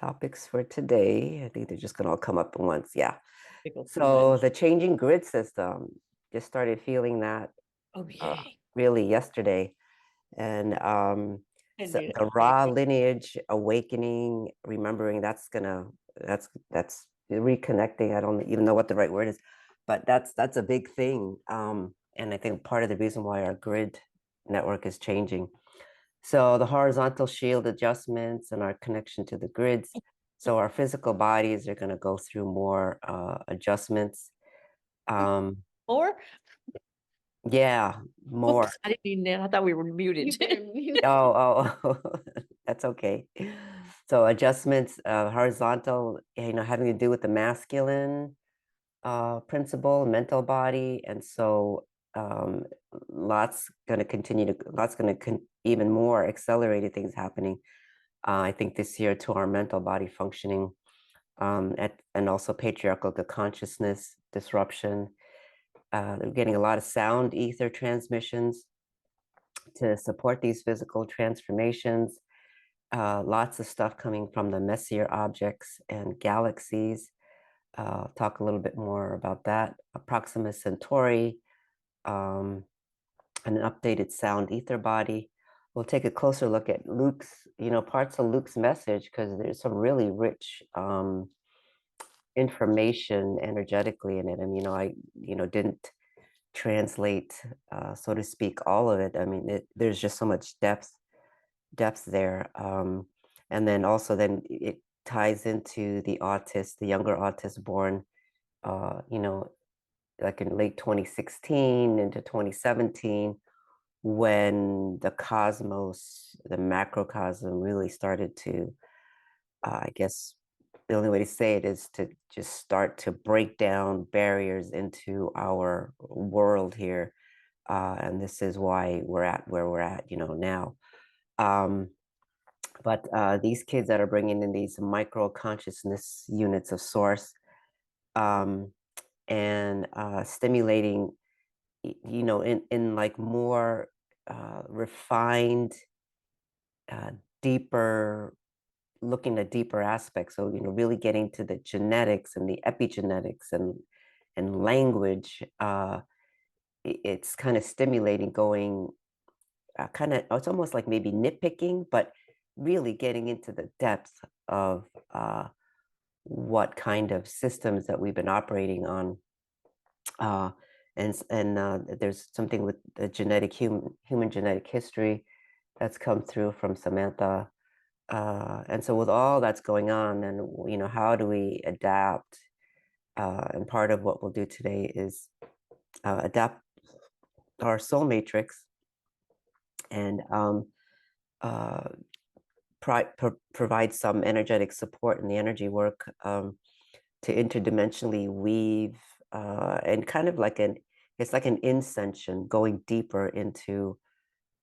topics for today. I think they're just going to all come up at once. Yeah. They go through So lunch. the changing grid system, just started feeling that Oh, uh, yay. really yesterday. And And so you, the raw lineage awakening, remembering that's reconnecting. I don't even know what the right word is, but that's a big thing. And I think part of the reason why our grid network is changing. So the horizontal shield adjustments and our connection to the grids. So our physical bodies are going to go through more adjustments. Um, or yeah, more. oops, I didn't mean that. I thought we were muted. Oh, that's okay. So adjustments, horizontal, having to do with the masculine principle, mental body, and so um, lots going to even more accelerated things happening. I think this year to our mental body functioning, and also patriarchal consciousness disruption. They're getting a lot of sound ether transmissions to support these physical transformations. Lots of stuff coming from the Messier objects and galaxies. Talk a little bit more about that. Proxima Centauri, um, and an updated sound ether body. We'll take a closer look at Luke's, parts of Luke's message because there's some really rich information energetically in it. And, didn't translate, so to speak, all of it. I mean, there's just so much depth there. And then also then it ties into the younger autist born, like in late 2016 into 2017, when the cosmos, the macrocosm really started to, I guess the only way to say it is to just start to break down barriers into our world here. And this is why we're at where we're at, now. Um, but these kids that are bringing in these micro consciousness units of source, um, and stimulating, in like more refined, uh, deeper, looking at deeper aspects. So, really getting to the genetics and the epigenetics and language. It's kind of stimulating, going it's almost like maybe nitpicking, but really getting into the depth of what kind of systems that we've been operating on. Uh, and there's something with the human genetic history that's come through from Samantha. And so with all that's going on, and how do we adapt? And part of what we'll do today is adapt our soul matrix and uh, provide some energetic support in the energy work, to interdimensionally weave, and kind of like it's like an ascension going deeper into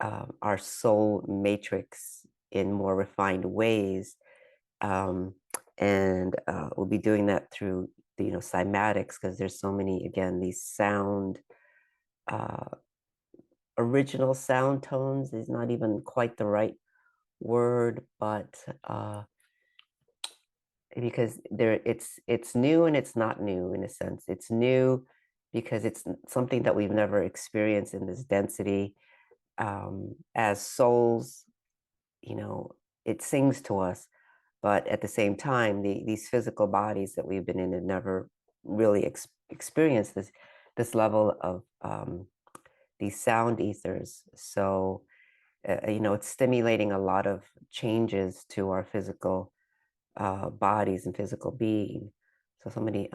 our soul matrix in more refined ways. Um, and we'll be doing that through the, cymatics, because there's so many, again, these uh, original sound tones is not even quite the right word, but because it's new and it's not new in a sense. It's new because it's something that we've never experienced in this density. As souls, it sings to us, but at the same time, these physical bodies that we've been in have never really experienced this level of these sound ethers. So, it's stimulating a lot of changes to our physical bodies and physical being. So somebody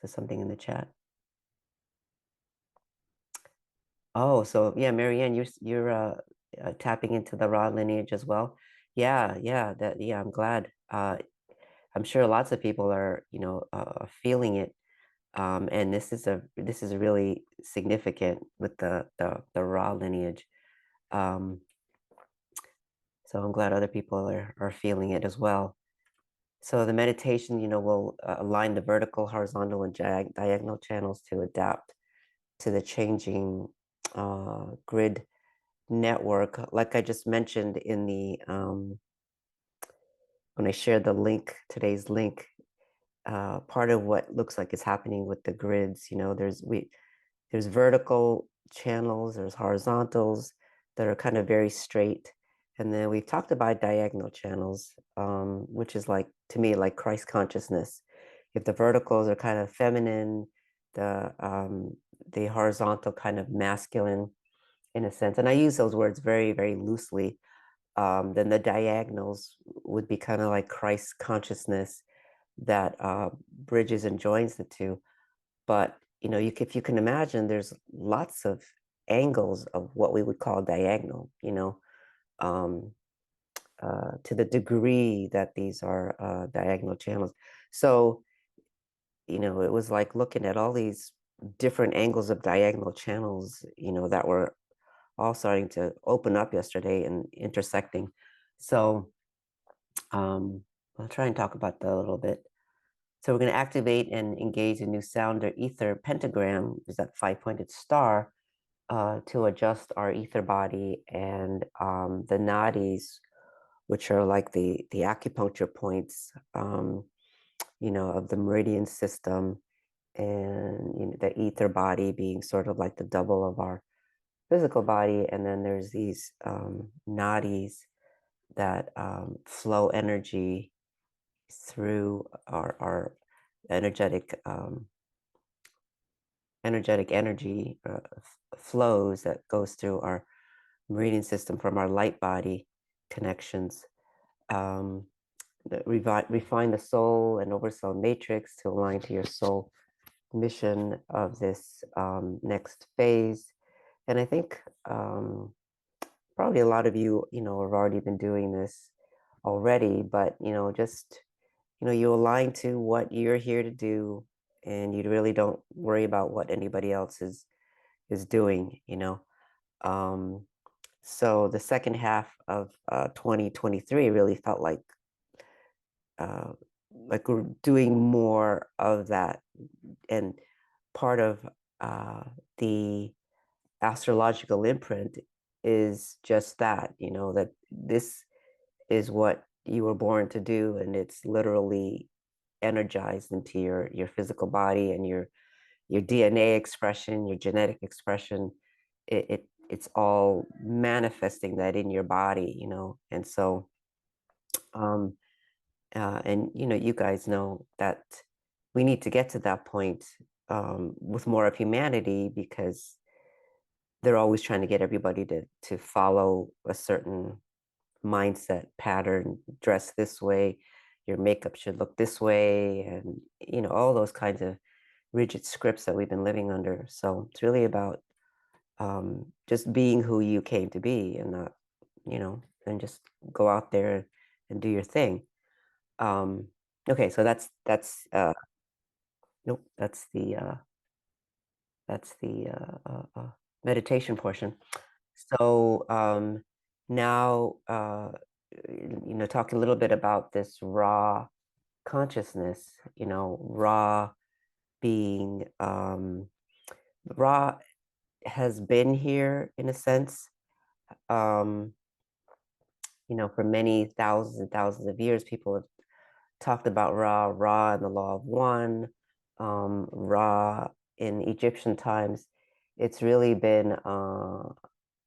says something in the chat. Oh, so yeah, Marianne, you're tapping into the raw lineage as well. Yeah, I'm glad. I'm sure lots of people are, feeling it. And this is really significant with the raw lineage. Um, so I'm glad other people are feeling it as well. So the meditation, will align the vertical, horizontal, and diagonal channels to adapt to the changing grid network. Like I just mentioned in when I shared the link, today's link, part of what looks like is happening with the grids, there's vertical channels, there's horizontals that are kind of very straight. And then we've talked about diagonal channels, which is like, to me, like Christ consciousness. If the verticals are kind of feminine, the horizontal kind of masculine in a sense, and I use those words very, very loosely, then the diagonals would be kind of like Christ consciousness that bridges and joins the two. But if you can imagine, there's lots of angles of what we would call diagonal. Um, to the degree that these are diagonal channels. So it was like looking at all these different angles of diagonal channels, that were all starting to open up yesterday and intersecting. So I'll try and talk about that a little bit. So we're going to activate and engage a new sound or ether pentagram, is that 5-pointed star, to adjust our ether body and the nadis, which are like the acupuncture points, of the meridian system, and the ether body being sort of like the double of our physical body. And then there's these nadis that flow energy through our energetic energy flows that goes through our meridian system from our light body connections. Refine the soul and oversoul matrix to align to your soul mission of this next phase. And I think probably a lot of you, have already been doing this already, but, just, you align to what you're here to do, and you really don't worry about what anybody else is doing. Um, so the second half of 2023 really felt uh, like we're doing more of that, and part of the astrological imprint is just that, that this is what you were born to do, and it's literally energized into your physical body and your DNA expression, your genetic expression. It's all manifesting that in your body, and so and you guys know that we need to get to that point with more of humanity, because they're always trying to get everybody to follow a certain mindset pattern, dress this way, your makeup should look this way, and all those kinds of rigid scripts that we've been living under. So it's really about just being who you came to be, and not, and just go out there and do your thing. Okay, so that's nope, that's the meditation portion. So now, talking a little bit about this raw consciousness, raw being, raw has been here in a sense, um, for many thousands and thousands of years. People have talked about Ra and the law of one, Ra in Egyptian times. It's really been,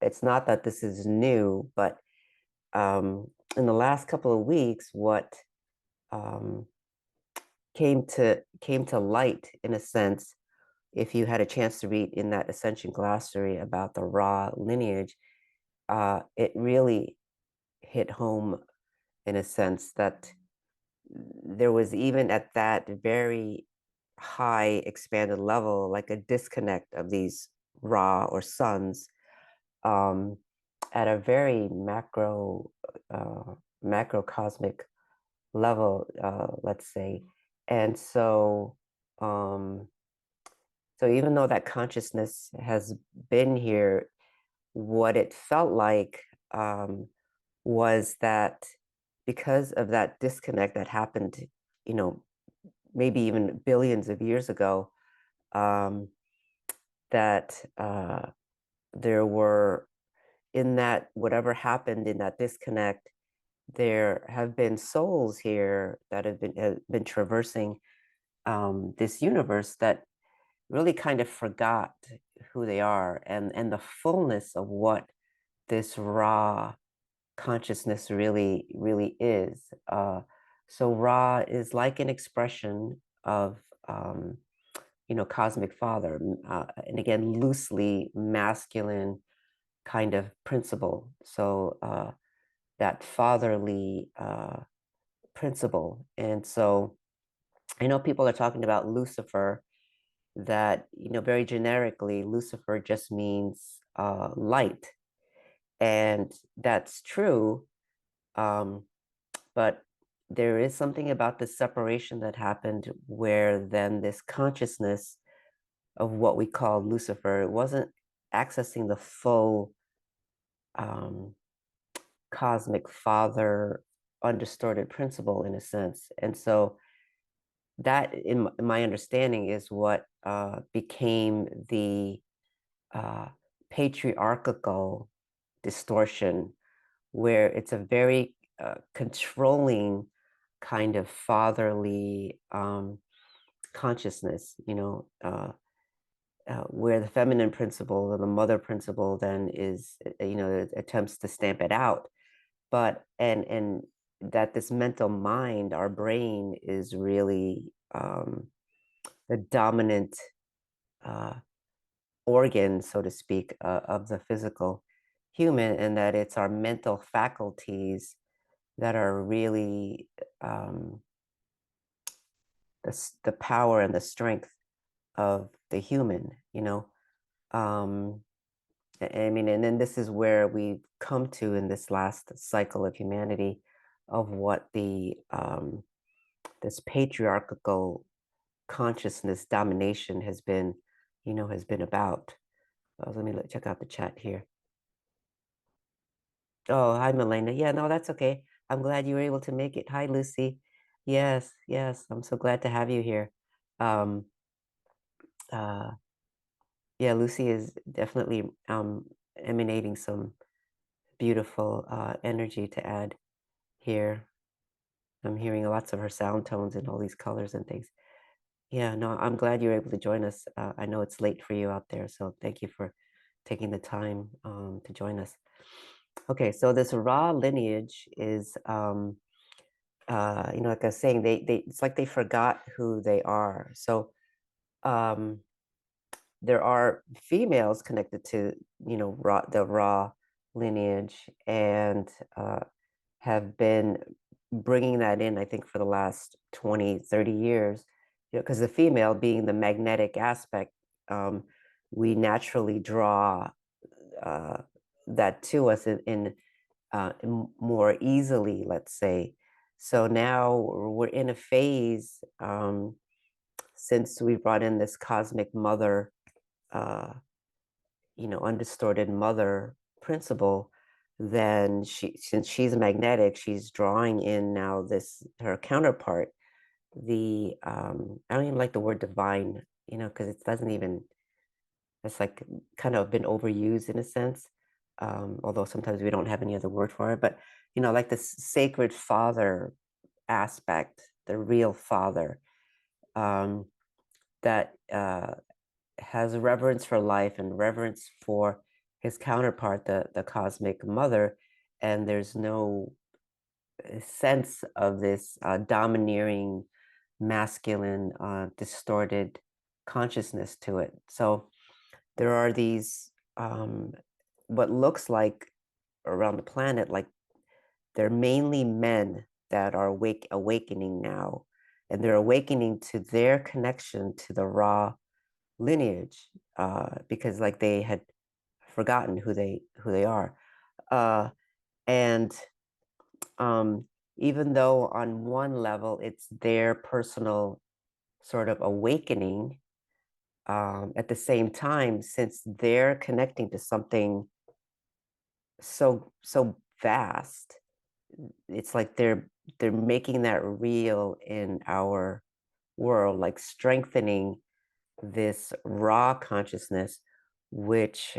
it's not that this is new, but in the last couple of weeks, what um, came to light, in a sense, if you had a chance to read in that Ascension Glossary about the Ra lineage, it really hit home, in a sense, that there was, even at that very high expanded level, like a disconnect of these Ra or suns, um, at a very macrocosmic level, let's say. And um, so even though that consciousness has been here, what it felt like was that because of that disconnect that happened, you know, maybe even billions of years ago, um, that there were, in that, whatever happened in that disconnect, there have been souls here that have been traversing this universe that really kind of forgot who they are and the fullness of what this raw consciousness really is. So Ra is like an expression of cosmic father, and again, loosely masculine kind of principle. So that fatherly principle. And so I know people are talking about Lucifer, that, very generically, Lucifer just means light. And that's true. But there is something about the separation that happened where then this consciousness of what we call Lucifer wasn't accessing the full um, cosmic father undistorted principle in a sense. And so that, in my understanding, is what became the uh, patriarchal distortion, where it's a very controlling kind of fatherly consciousness, where the feminine principle or the mother principle then is, attempts to stamp it out. But and that this mental mind, our brain, is really the dominant uh, organ, so to speak, of the physical human, and that it's our mental faculties that are really the power and the strength of the human. Um, I mean, and then this is where we've come to in this last cycle of humanity of what the this patriarchal consciousness domination has been about. Let me check out the chat here. Oh, hi, Milena. Yeah, no, that's okay. I'm glad you were able to make it. Hi, Lucy. Yes, yes, I'm so glad to have you here. Um, uh, yeah, Lucy is definitely emanating some beautiful energy to add here. I'm hearing lots of her sound tones and all these colors and things. Yeah, no, I'm glad you're able to join us. I know it's late for you out there, so thank you for taking the time to join us. Okay, so this raw lineage is, like I was saying, they it's like they forgot who they are. So um, there are females connected to, the raw lineage, and have been bringing that in, I think, for the last 20, 30 years, because the female being the magnetic aspect, we naturally draw uh, that to us more easily, let's say. So now we're in a phase, since we brought in this cosmic mother, uh, undistorted mother principle, then since she's magnetic, she's drawing in now this her counterpart, the I don't even like the word divine, because it doesn't even, it's like kind of been overused in a sense, although sometimes we don't have any other word for it, but like this sacred father aspect, the real father, um, that has reverence for life and reverence for his counterpart, the cosmic mother, and there's no sense of this domineering, masculine, distorted consciousness to it. So there are these, what looks like around the planet, like they're mainly men that are awakening now, and they're awakening to their connection to the raw lineage, because like they had forgotten who they are, and even though on one level it's their personal sort of awakening, at the same time, since they're connecting to something so vast, it's like they're making that real in our world, like strengthening this raw consciousness, which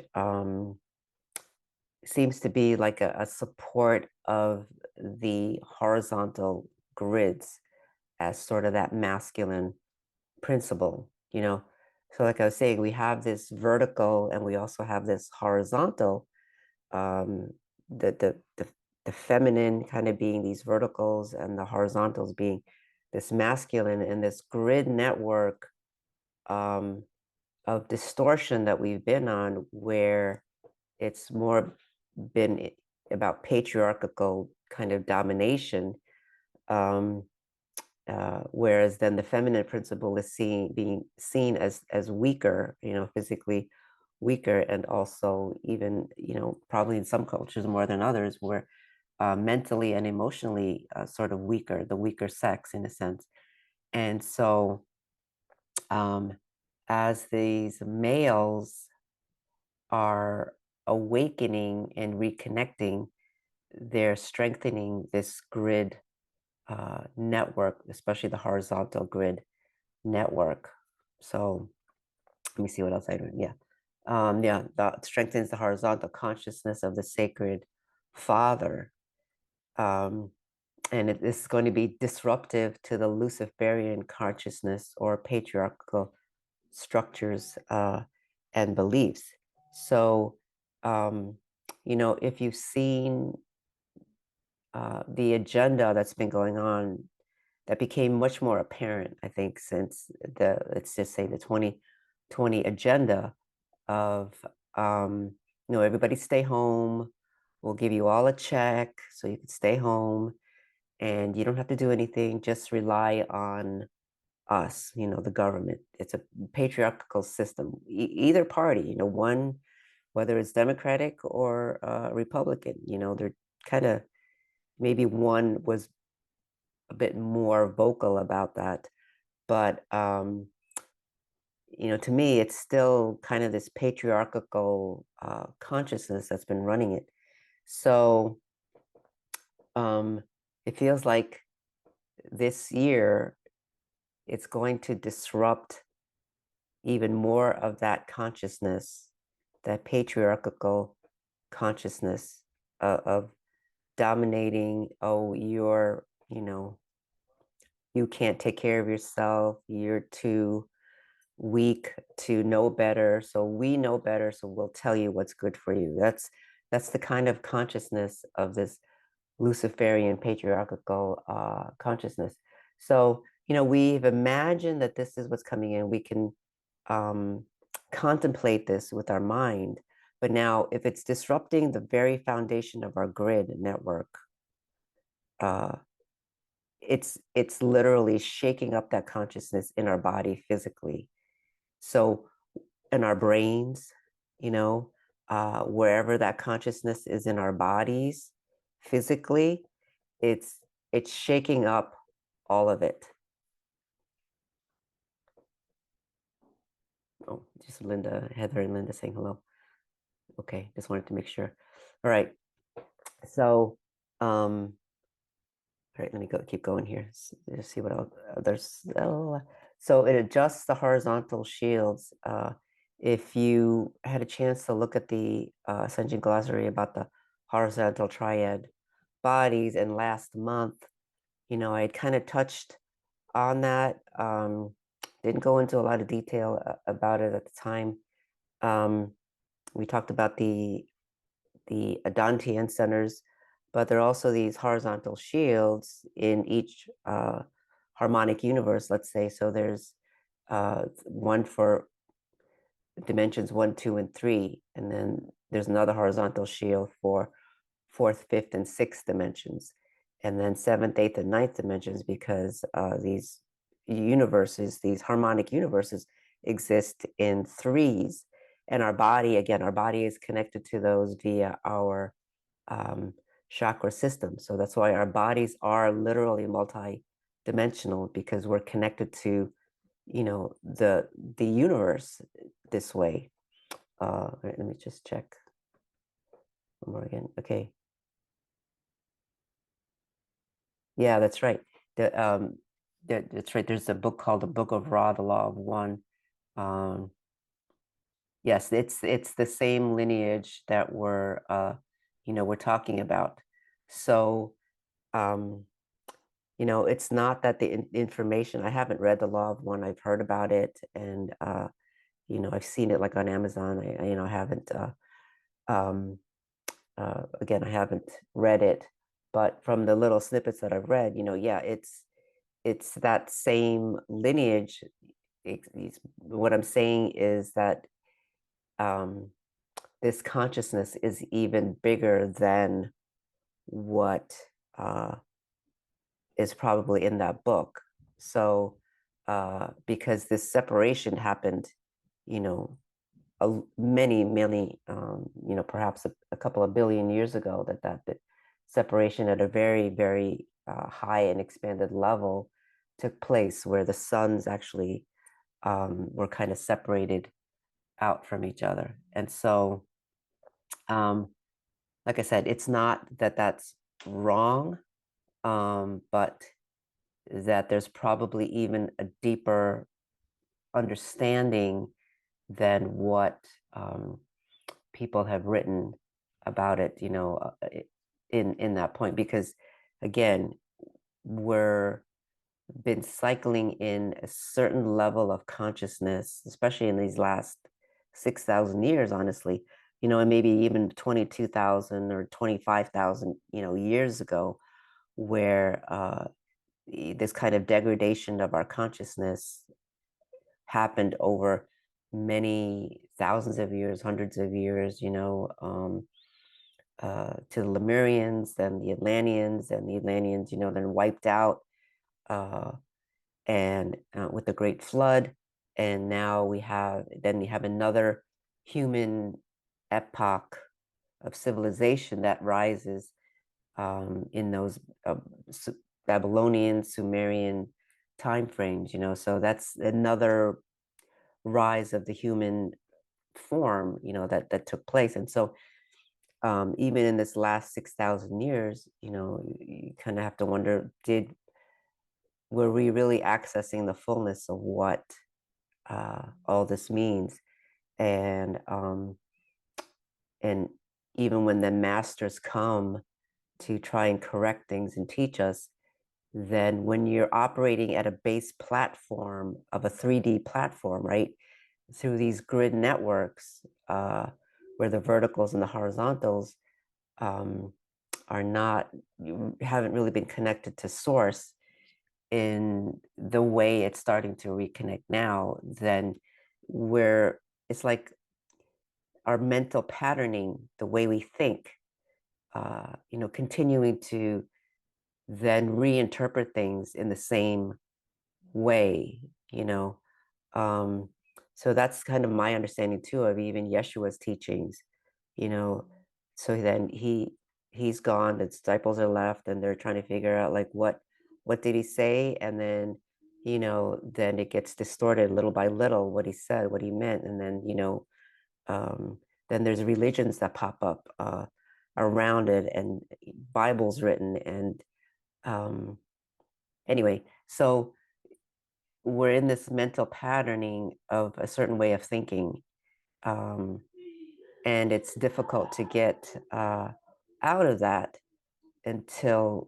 seems to be like a support of the horizontal grids as sort of that masculine principle, you know. So like I was saying, we have this vertical and we also have this horizontal, um, the, the, the, the feminine kind of being these verticals and the horizontals being this masculine, and this grid network um, of distortion that we've been on, where it's more been about patriarchal kind of domination, um, whereas then the feminine principle is being seen as weaker, you know, physically weaker, and also even, you know, probably in some cultures more than others, where mentally and emotionally sort of weaker, the weaker sex in a sense. And so um, as these males are awakening and reconnecting, they're strengthening this grid network, especially the horizontal grid network. So let me see what else I do. Yeah. Yeah, that strengthens the horizontal consciousness of the sacred father. Um, and this is going to be disruptive to the Luciferian consciousness or patriarchal structures and beliefs. So, um, you know, if you've seen the agenda that's been going on, that became much more apparent, I think, since let's just say the 2020 agenda of, you know, everybody stay home. We'll give you all a check so you can stay home and you don't have to do anything. Just rely on us, you know, the government. It's a patriarchal system. Either party, you know, one, whether it's Democratic or Republican, you know, they're kind of, maybe one was a bit more vocal about that. But, you know, to me, it's still kind of this patriarchal consciousness that's been running it. So it feels like this year it's going to disrupt even more of that consciousness, that patriarchal consciousness of dominating. Oh, you're, you know, you can't take care of yourself. You're too weak to know better. So we know better. So we'll tell you what's good for you. That's the kind of consciousness of this Luciferian patriarchal consciousness. So, you know, we've imagined that this is what's coming in. We can um, contemplate this with our mind. But now, if it's disrupting the very foundation of our grid network, uh, it's literally shaking up that consciousness in our body physically. So, in our brains, you know, wherever that consciousness is in our bodies, physically, it's it's shaking up all of it. Oh, just Linda, Heather, and Linda saying hello. Okay, just wanted to make sure. All right. So, all right, let me keep going here. Just see what else. So it adjusts the horizontal shields. If you had a chance to look at the Ascension glossary about the horizontal triad bodies, and last month, you know, I had kind of touched on that. Didn't go into a lot of detail about it at the time. We talked about the Adantian centers, but there are also these horizontal shields in each harmonic universe, let's say. So there's one for dimensions 1, 2, and 3, and then there's another horizontal shield for fourth, fifth, and sixth dimensions, and then seventh, eighth, and ninth dimensions, because these universes, these harmonic universes, exist in threes. And our body, again, our body is connected to those via our chakra system. So that's why our bodies are literally multi-dimensional, because we're connected to, you know, the universe this way. Right, let me just check one more again. Okay. Yeah, that's right. That's right. There's a book called The Book of Ra, The Law of One. Um, yes, it's the same lineage that we're you know, we're talking about. So you know, it's not that the information, I haven't read The Law of One, I've heard about it, and you know, I've seen it like on Amazon. You know, I haven't um again, I haven't read it, but from the little snippets that I've read, you know, yeah, it's that same lineage. What I'm saying is that um, this consciousness is even bigger than what uh, is probably in that book. So, because this separation happened, you know, many, you know, perhaps a couple of billion years ago, that separation at a very high and expanded level took place, where the suns actually were kind of separated out from each other. And so, um, like I said, it's not that that's wrong, but that there's probably even a deeper understanding than what people have written about it, you know, in that point. Because again, we're been cycling in a certain level of consciousness, especially in these last 6,000 years, honestly, you know, and maybe even 22,000 or 25,000, you know, years ago, where this kind of degradation of our consciousness happened over many thousands of years, hundreds of years, you know, to the Lemurians, then the Atlanteans, and the Atlanteans, you know, then wiped out uh, and with the Great Flood. And now we have another human epoch of civilization that rises in those Babylonian, Sumerian time frames, you know, so that's another rise of the human form, you know, that took place. And so even in this last 6,000 years, you know, you kind of have to wonder, were we really accessing the fullness of what all this means? And and even when the masters come to try and correct things and teach us, then when you're operating at a base platform of a 3D platform, right, through these grid networks, where the verticals and the horizontals um, are not, you haven't really been connected to source in the way it's starting to reconnect now, then where it's like our mental patterning, the way we think, you know, continuing to then reinterpret things in the same way, you know. Um, so that's kind of my understanding too of even Yeshua's teachings, you know. So then he's gone, the disciples are left, and they're trying to figure out like what did he say, and then you know then it gets distorted little by little what he said, what he meant, and then you know um, then there's religions that pop up around it, and Bibles written, and um, anyway, so we're in this mental patterning of a certain way of thinking, um, and it's difficult to get out of that until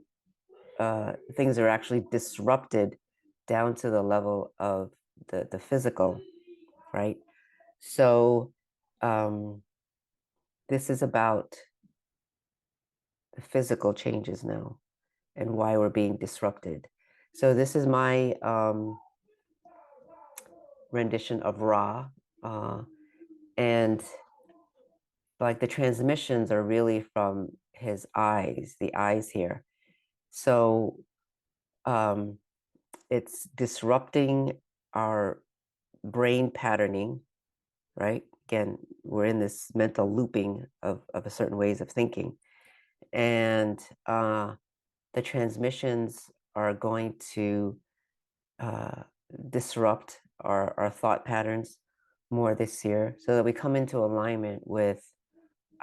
things are actually disrupted down to the level of the physical, right? So um, this is about the physical changes now and why we're being disrupted. So this is my rendition of Ra, and like the transmissions are really from his eyes, the eyes here. So um, it's disrupting our brain patterning, right? Again, we're in this mental looping of a certain ways of thinking. And the transmissions are going to uh, disrupt our thought patterns more this year so that we come into alignment with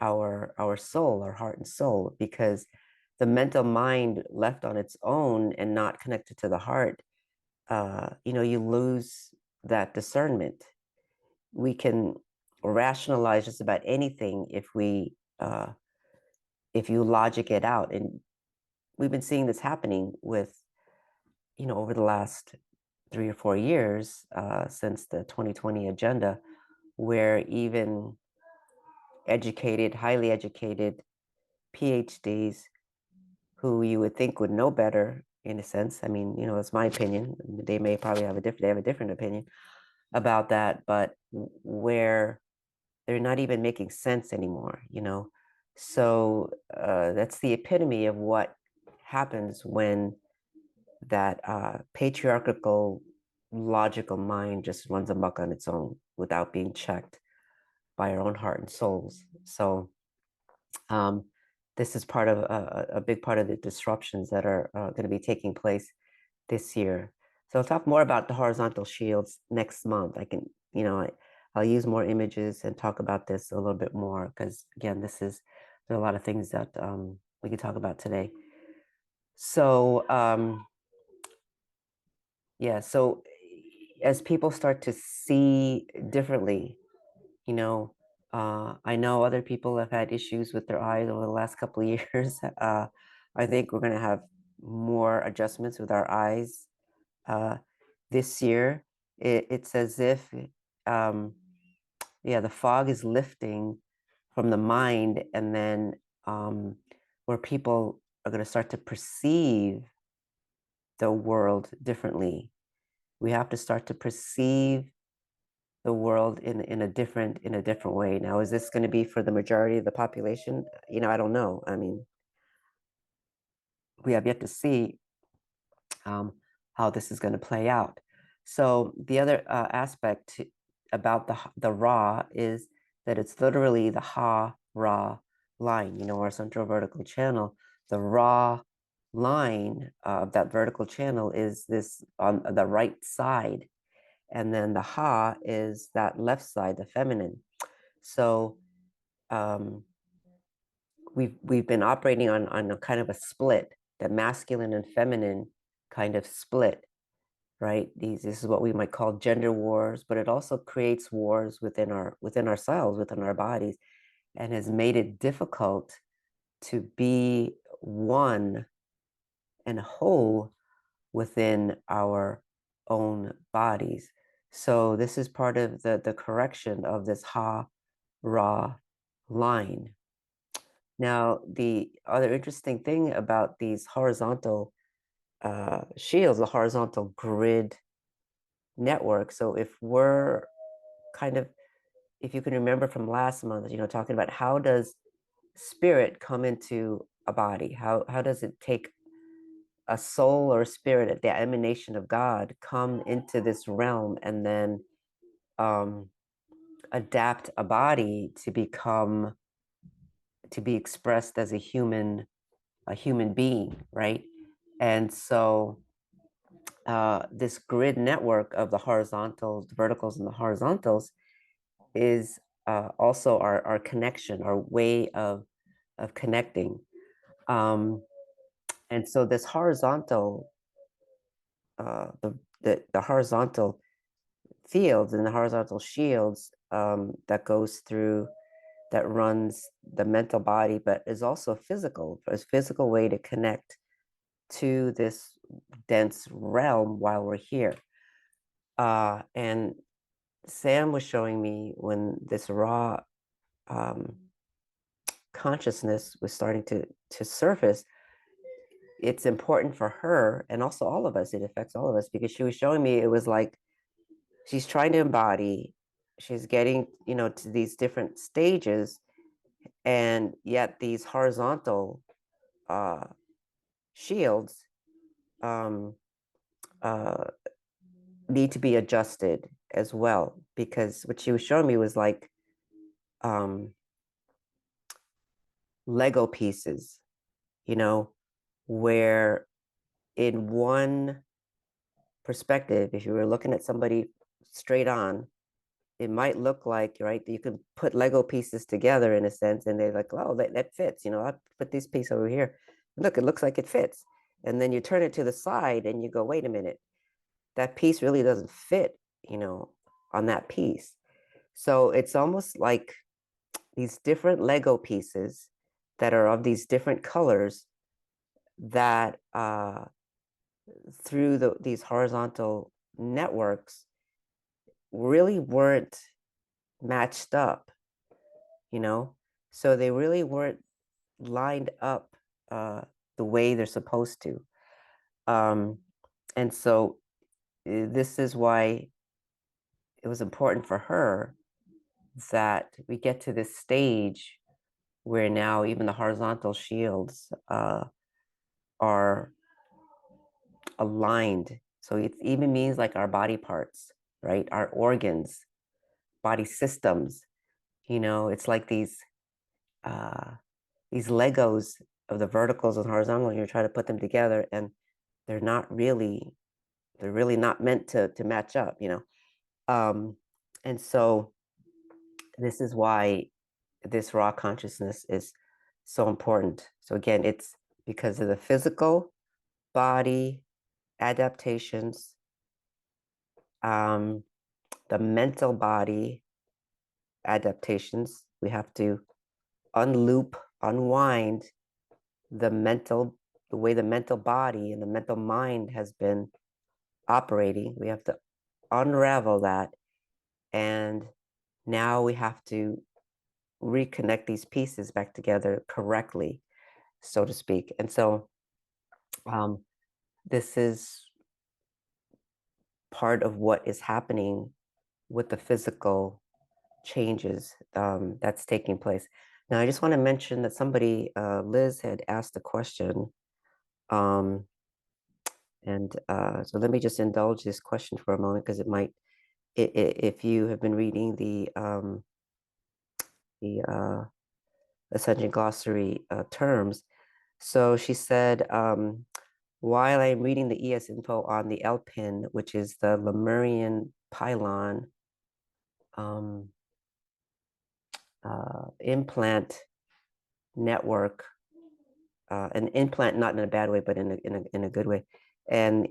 our soul, our heart and soul, because the mental mind left on its own and not connected to the heart, you know, you lose that discernment. We can rationalize just about anything if we if you logic it out, and we've been seeing this happening with, over the last 3 or 4 years, since the 2020 agenda, where even educated, highly educated PhDs who you would think would know better, in a sense. I mean, it's my opinion. They may probably have a different opinion about that, but where they're not even making sense anymore. So that's the epitome of what happens when that patriarchal logical mind just runs amok on its own without being checked by our own heart and souls. So um, this is part of a big part of the disruptions that are going to be taking place this year. So I'll talk more about the horizontal shields next month. I'll use more images and talk about this a little bit more because again, there are a lot of things that we can talk about today. So yeah, so as people start to see differently, I know other people have had issues with their eyes over the last couple of years. I think we're going to have more adjustments with our eyes this year. It's as if, yeah, the fog is lifting from the mind, and then where people are going to start to perceive the world differently. We have to start to perceive the world in a different way. Now, is this going to be for the majority of the population? I don't know. I mean, we have yet to see how this is going to play out. So the other aspect about the Ra is that it's literally the Ha Ra line. Our central vertical channel. The Ra line of that vertical channel is this on the right side, and then the Ha is that left side, the feminine. So we've been operating on a kind of a split, the masculine and feminine kind of split, right? This is what we might call gender wars, but it also creates wars within ourselves, within our bodies, and has made it difficult to be one and whole within our own bodies. So this is part of the correction of this Ha Ra line. Now, the other interesting thing about these horizontal shields, the horizontal grid network. So if you can remember from last month, talking about how does spirit come into a body? How does it take a soul or a spirit, the emanation of God, come into this realm and then adapt a body to be expressed as a human being, right? And so this grid network of the horizontals, the verticals, and the horizontals is also our connection, our way of connecting. And so this horizontal, the horizontal fields and the horizontal shields that runs the mental body, but is also a physical way to connect to this dense realm while we're here. And Sam was showing me when this raw consciousness was starting to surface, it's important for her and also all of us. It affects all of us because she was showing me it was like she's trying to embody, she's getting, to these different stages, and yet these horizontal shields um, uh, need to be adjusted as well, because what she was showing me was like Lego pieces, where in one perspective, if you were looking at somebody straight on, it might look like, right, you can put Lego pieces together in a sense, and they're like, oh, that fits, I put this piece over here. Look, it looks like it fits. And then you turn it to the side and you go, wait a minute, that piece really doesn't fit, on that piece. So it's almost like these different Lego pieces that are of these different colors that through these horizontal networks really weren't matched up, you know? So they really weren't lined up the way they're supposed to. And so this is why it was important for her that we get to this stage where now even the horizontal shields are aligned. So it even means like our body parts, right? Our organs, body systems. It's like these Legos of the verticals and horizontals. You're trying to put them together, and they're not really, they're really not meant to match up. And so this is why this raw consciousness is so important. So again, it's because of the physical body adaptations, the mental body adaptations. We have to unwind the way the mental body and the mental mind has been operating. We have to unravel that. And now we have to reconnect these pieces back together correctly, so to speak. And so this is part of what is happening with the physical changes that's taking place. Now, I just want to mention that somebody, Liz, had asked a question. Um, and so let me just indulge this question for a moment because it might, if you have been reading the Ascension Glossary terms. So she said, while I'm reading the ES info on the L-pin, which is the Lemurian pylon implant network, an implant not in a bad way, but in a good way, and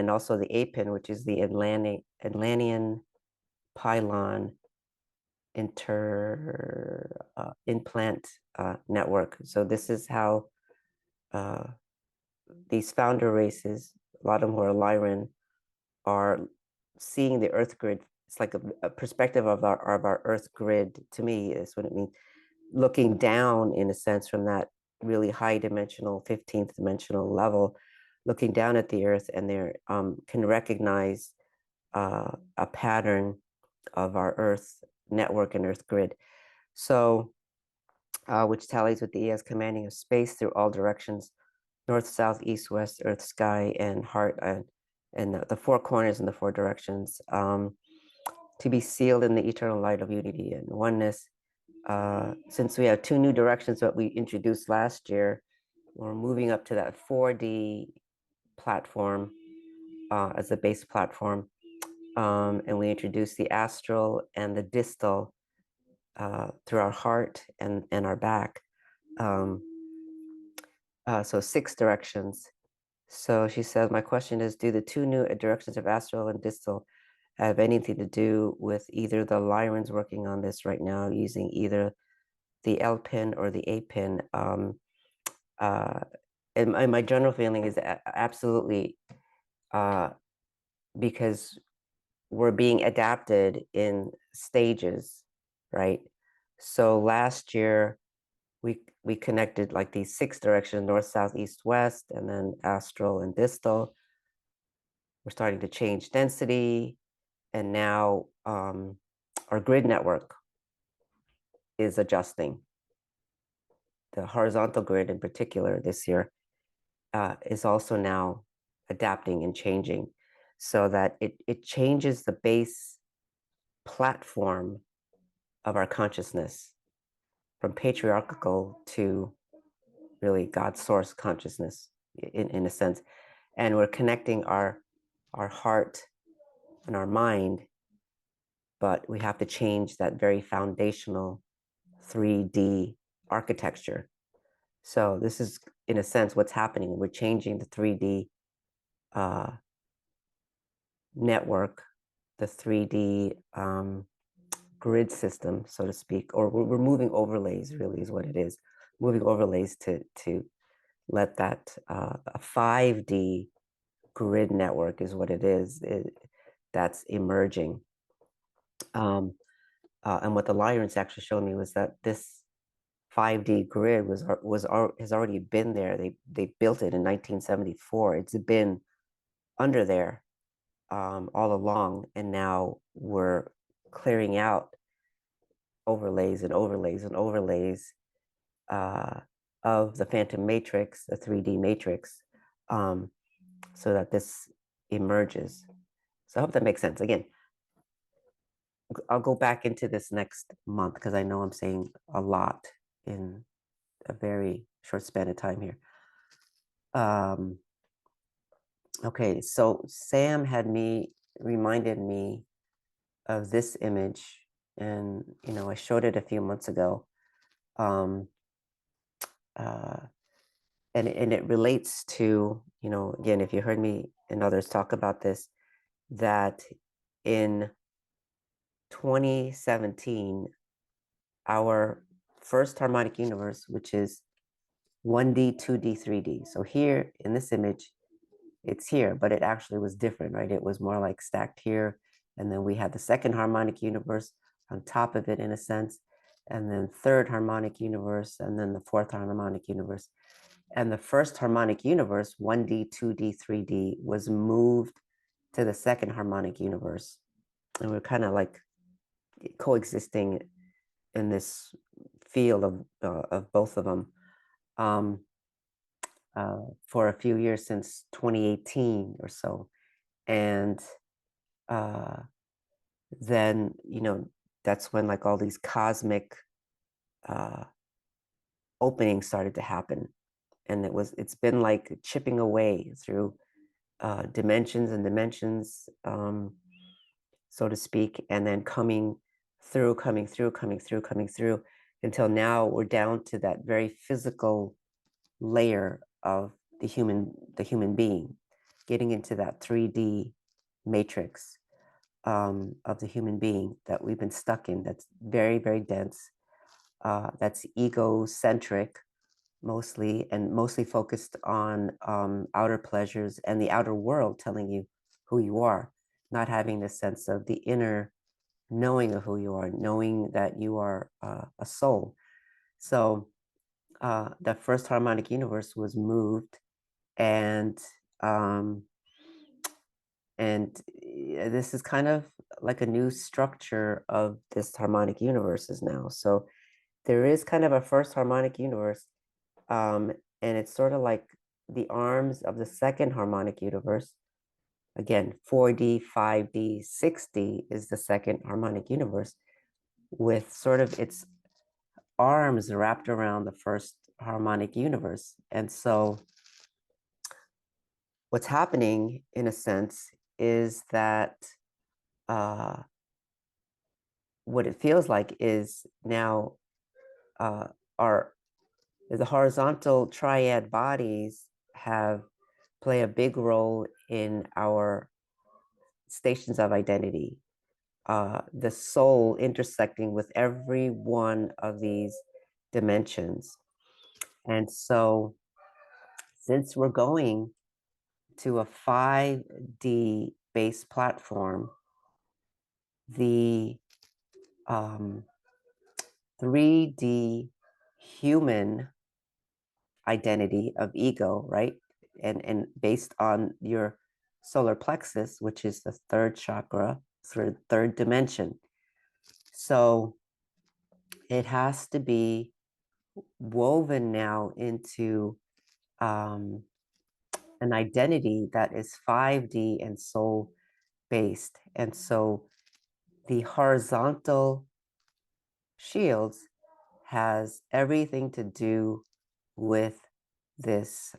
also the A-pin, which is the Atlantean pylon implant network. So this is how these founder races, a lot of them who are Lyran, are seeing the Earth grid. It's like a perspective of our Earth grid. To me, is what it means. Looking down, in a sense, from that really high dimensional 15th dimensional level, looking down at the Earth, and they can recognize a pattern of our Earth network and Earth grid. So, which tallies with the ES commanding of space through all directions: north, south, east, west, earth, sky, and heart, and the four corners in the four directions, to be sealed in the eternal light of unity and oneness. Since we have two new directions that we introduced last year, we're moving up to that 4D platform as the base platform. And we introduced the astral and the distal through our heart and our back. So 6 directions. So she says, my question is, do the two new directions of astral and distal have anything to do with either the Lyrans working on this right now using either the L pin or the A pin? And my general feeling is absolutely, because we're being adapted in stages, right? So last year, we connected like these 6 directions: north, south, east, west, and then astral and distal. We're starting to change density, and now our grid network is adjusting. The horizontal grid in particular this year is also now adapting and changing, so that it changes the base platform of our consciousness from patriarchal to really God source consciousness in a sense. And we're connecting our heart and our mind, but we have to change that very foundational 3D architecture. So this is, in a sense, what's happening. We're changing the 3D network, the 3D grid system, so to speak, or we're moving overlays, really is what it is. Moving overlays to let that a 5D grid network is what it is. That's emerging. And what the Lyons actually showed me was that this 5D grid has already been there. They built it in 1974. It's been under there all along, and now we're clearing out overlays and overlays and overlays of the phantom matrix, the 3D matrix, so that this emerges. So I hope that makes sense. Again, I'll go back into this next month because I know I'm saying a lot in a very short span of time here. Okay, so Sam had reminded me of this image, and I showed it a few months ago. And it relates to, again, if you heard me and others talk about this, that in 2017, our first harmonic universe, which is 1D, 2D, 3D. So here in this image, it's here, but it actually was different, right? It was more like stacked here. And then we had the second harmonic universe on top of it in a sense, and then third harmonic universe, and then the fourth harmonic universe. And the first harmonic universe, 1D, 2D, 3D, was moved to the second harmonic universe. And we're kind of like coexisting in this field of both of them for a few years, since 2018 or so. And then, that's when like all these cosmic openings started to happen. And it's been like chipping away through dimensions and dimensions, so to speak, and then coming through, until now we're down to that very physical layer of the human being, getting into that 3D matrix of the human being that we've been stuck in, that's very, very dense, that's egocentric mostly, and mostly focused on outer pleasures and the outer world telling you who you are, not having the sense of the inner knowing of who you are, knowing that you are a soul. So the first harmonic universe was moved, and this is kind of like a new structure of this harmonic universes now. So there is kind of a first harmonic universe, and it's sort of like the arms of the second harmonic universe. Again, 4D, 5D, 6D is the second harmonic universe, with sort of its arms wrapped around the first harmonic universe. And so what's happening, in a sense, is that what it feels like is now our the horizontal triad bodies play a big role in our stations of identity. The soul intersecting with every one of these dimensions. And so, since we're going to a 5D based platform, the 3D human identity of ego, right? And based on your solar plexus, which is the third chakra, third dimension. So it has to be woven now into an identity that is 5D and soul based. And so the horizontal shields has everything to do with this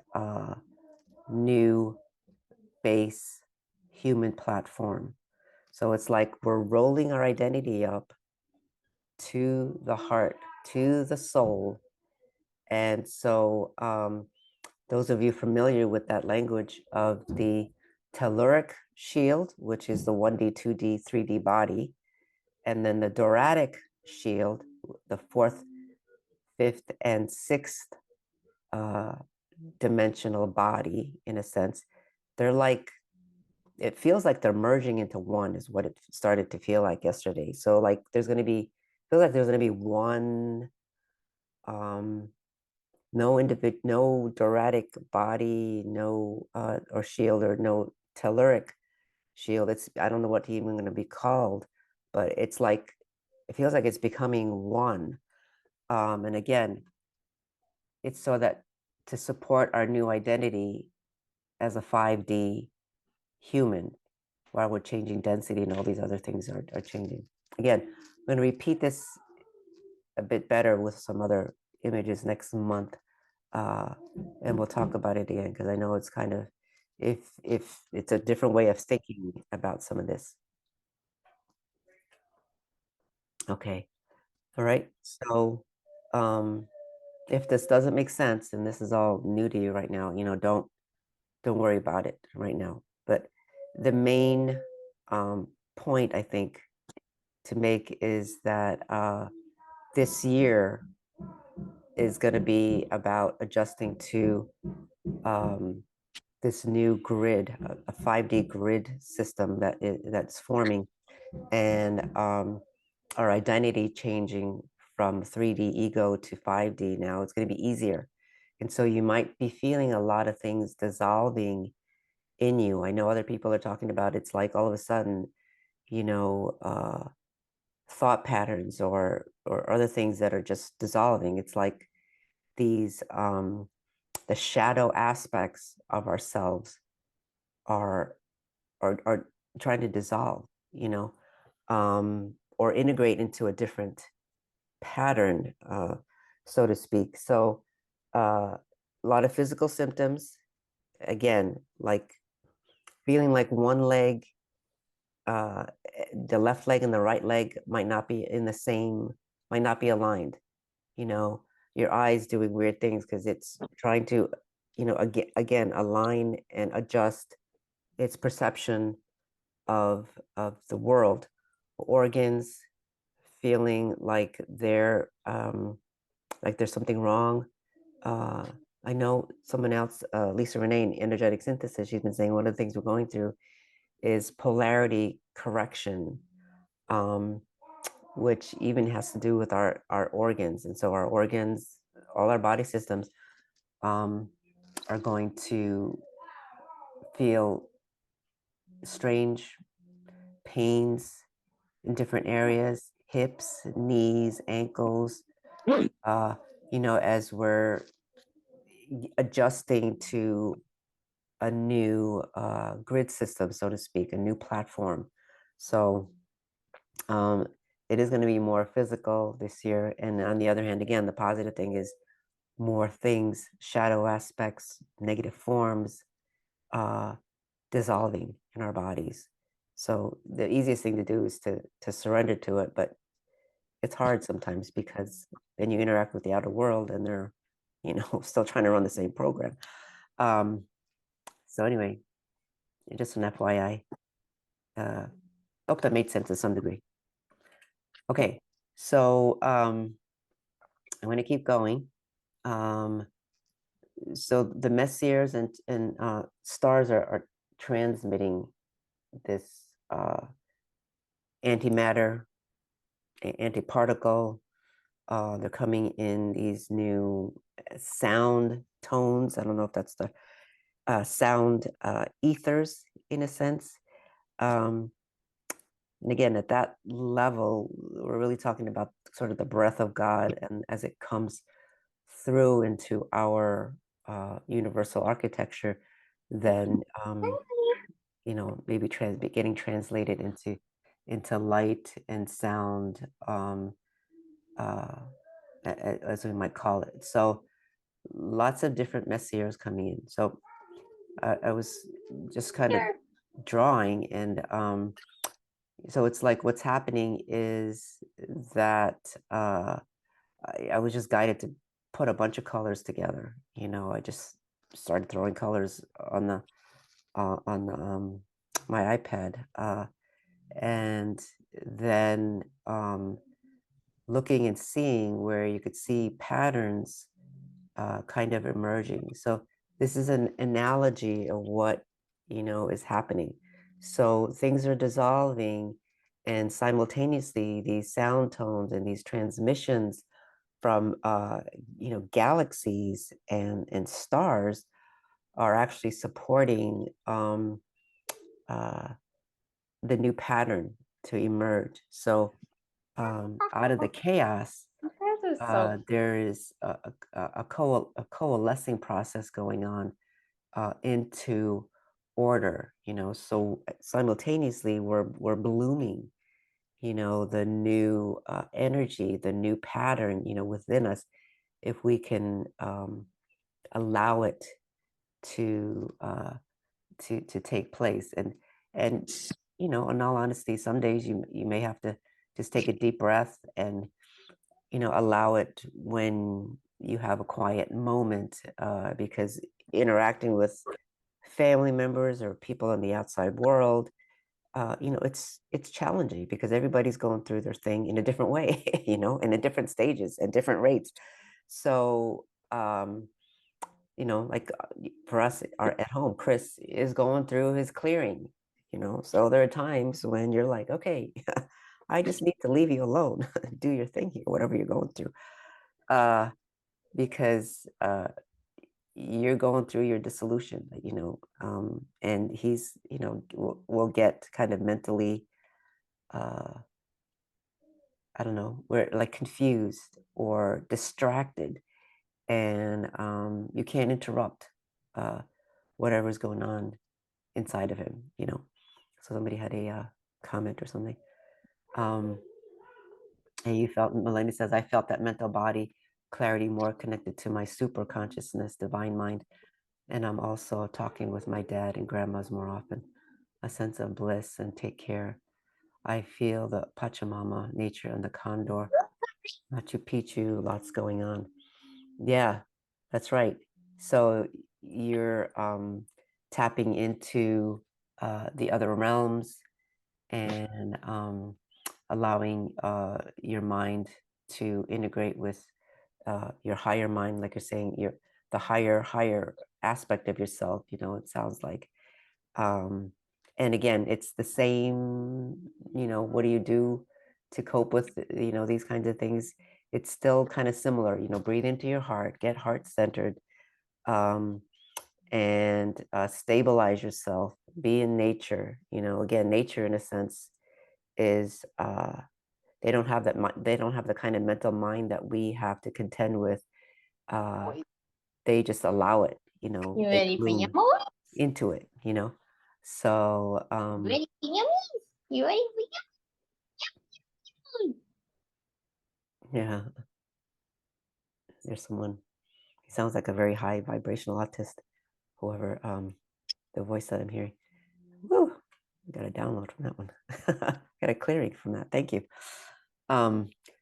new base human platform. So it's like we're rolling our identity up to the heart, to the soul. And so those of you familiar with that language of the telluric shield, which is the 1D, 2D, 3D body, and then the doratic shield, the fourth, fifth, and sixth dimensional body in a sense. They're like, it feels like they're merging into one is what it started to feel like yesterday. So like there's going to be, feels like there's going to be one, um, no doratic body, no, or shield, or no telluric shield. It's, I don't know what even going to be called, but it's like, it feels like it's becoming one. And again, it's so that to support our new identity as a 5D human, while we're changing density and all these other things are changing. Again, I'm going to repeat this a bit better with some other images next month. And we'll talk about it again, because I know it's kind of, if it's a different way of thinking about some of this. Okay. All right. So if this doesn't make sense and this is all new to you right now, don't worry about it right now. But the main point I think to make is that this year is going to be about adjusting to um, this new grid, a 5D grid system that's forming, and our identity changing from 3D ego to 5D now. It's going to be easier. And so you might be feeling a lot of things dissolving in you. I know other people are talking about it's like all of a sudden, you know, thought patterns or other things that are just dissolving. It's like these the shadow aspects of ourselves are are trying to dissolve, or integrate into a different pattern, so to speak. So a lot of physical symptoms, again, like feeling like one leg, the left leg and the right leg might not be in the same, might not be aligned. Your eyes doing weird things because it's trying to, again, align and adjust its perception of the world. Organs feeling like there's something wrong. Uh, I know someone else, Lisa Renee, in energetic synthesis, she's been saying one of the things we're going through is polarity correction, um, which even has to do with our organs. And so our organs, all our body systems, um, are going to feel strange pains in different areas, hips, knees, ankles, as we're adjusting to a new grid system, so to speak, a new platform. So um, it is going to be more physical this year. And on the other hand, again, the positive thing is more things, shadow aspects, negative forms, uh, dissolving in our bodies. So the easiest thing to do is to surrender to it, but it's hard sometimes because then you interact with the outer world and they're, still trying to run the same program. So anyway, just an FYI. Hope that made sense to some degree. Okay, so I'm going to keep going. So the Messiers and stars are transmitting this antimatter, antiparticle. They're coming in these new sound tones. I don't know if that's the sound ethers in a sense. And again, at that level, we're really talking about sort of the breath of God, and as it comes through into our universal architecture, then maybe getting translated into light and sound, as we might call it. So lots of different messiers coming in. So I was just kind of drawing, and so it's like what's happening is that I was just guided to put a bunch of colors together. I just started throwing colors on my iPad, and then looking and seeing where you could see patterns kind of emerging. So this is an analogy of what, is happening. So things are dissolving, and simultaneously these sound tones and these transmissions from galaxies and stars are actually supporting uh, the new pattern to emerge. So out of the chaos, there is a coalescing process going on into order. So simultaneously we're blooming, the new energy, the new pattern, within us, if we can allow it to to take place. And in all honesty, some days you may have to just take a deep breath and allow it when you have a quiet moment, because interacting with family members or people in the outside world, it's challenging because everybody's going through their thing in a different way, in a different stages and different rates. So like for us at home, Chris is going through his clearing, so there are times when you're like, okay, I just need to leave you alone. Do your thing here, whatever you're going through, because you're going through your dissolution, and he's, will get kind of mentally, I don't know, we're like confused or distracted, and you can't interrupt whatever's going on inside of him. So somebody had a comment or something. And you felt, Melanie says, I felt that mental body clarity more connected to my super consciousness, divine mind. And I'm also talking with my dad and grandmas more often, a sense of bliss and take care. I feel the Pachamama nature and the condor, Machu Picchu, lots going on. Yeah, that's right. So you're tapping into the other realms and allowing your mind to integrate with your higher mind, like you're saying, the higher aspect of yourself. It sounds like. Um, and again, it's the same. What do you do to cope with these kinds of things? It's still kind of similar. Breathe into your heart, get heart centered, um, and stabilize yourself. Be in nature. Again, nature in a sense is they don't have they don't have the kind of mental mind that we have to contend with. They just allow it, You they ready for bloom yummies? into it. So Ready for yummies? You ready for yummies? yeah, there's someone, he sounds like a very high vibrational autist, whoever the voice that I'm hearing. Woo, I got a download from that one. Got a clearing from that. Thank you.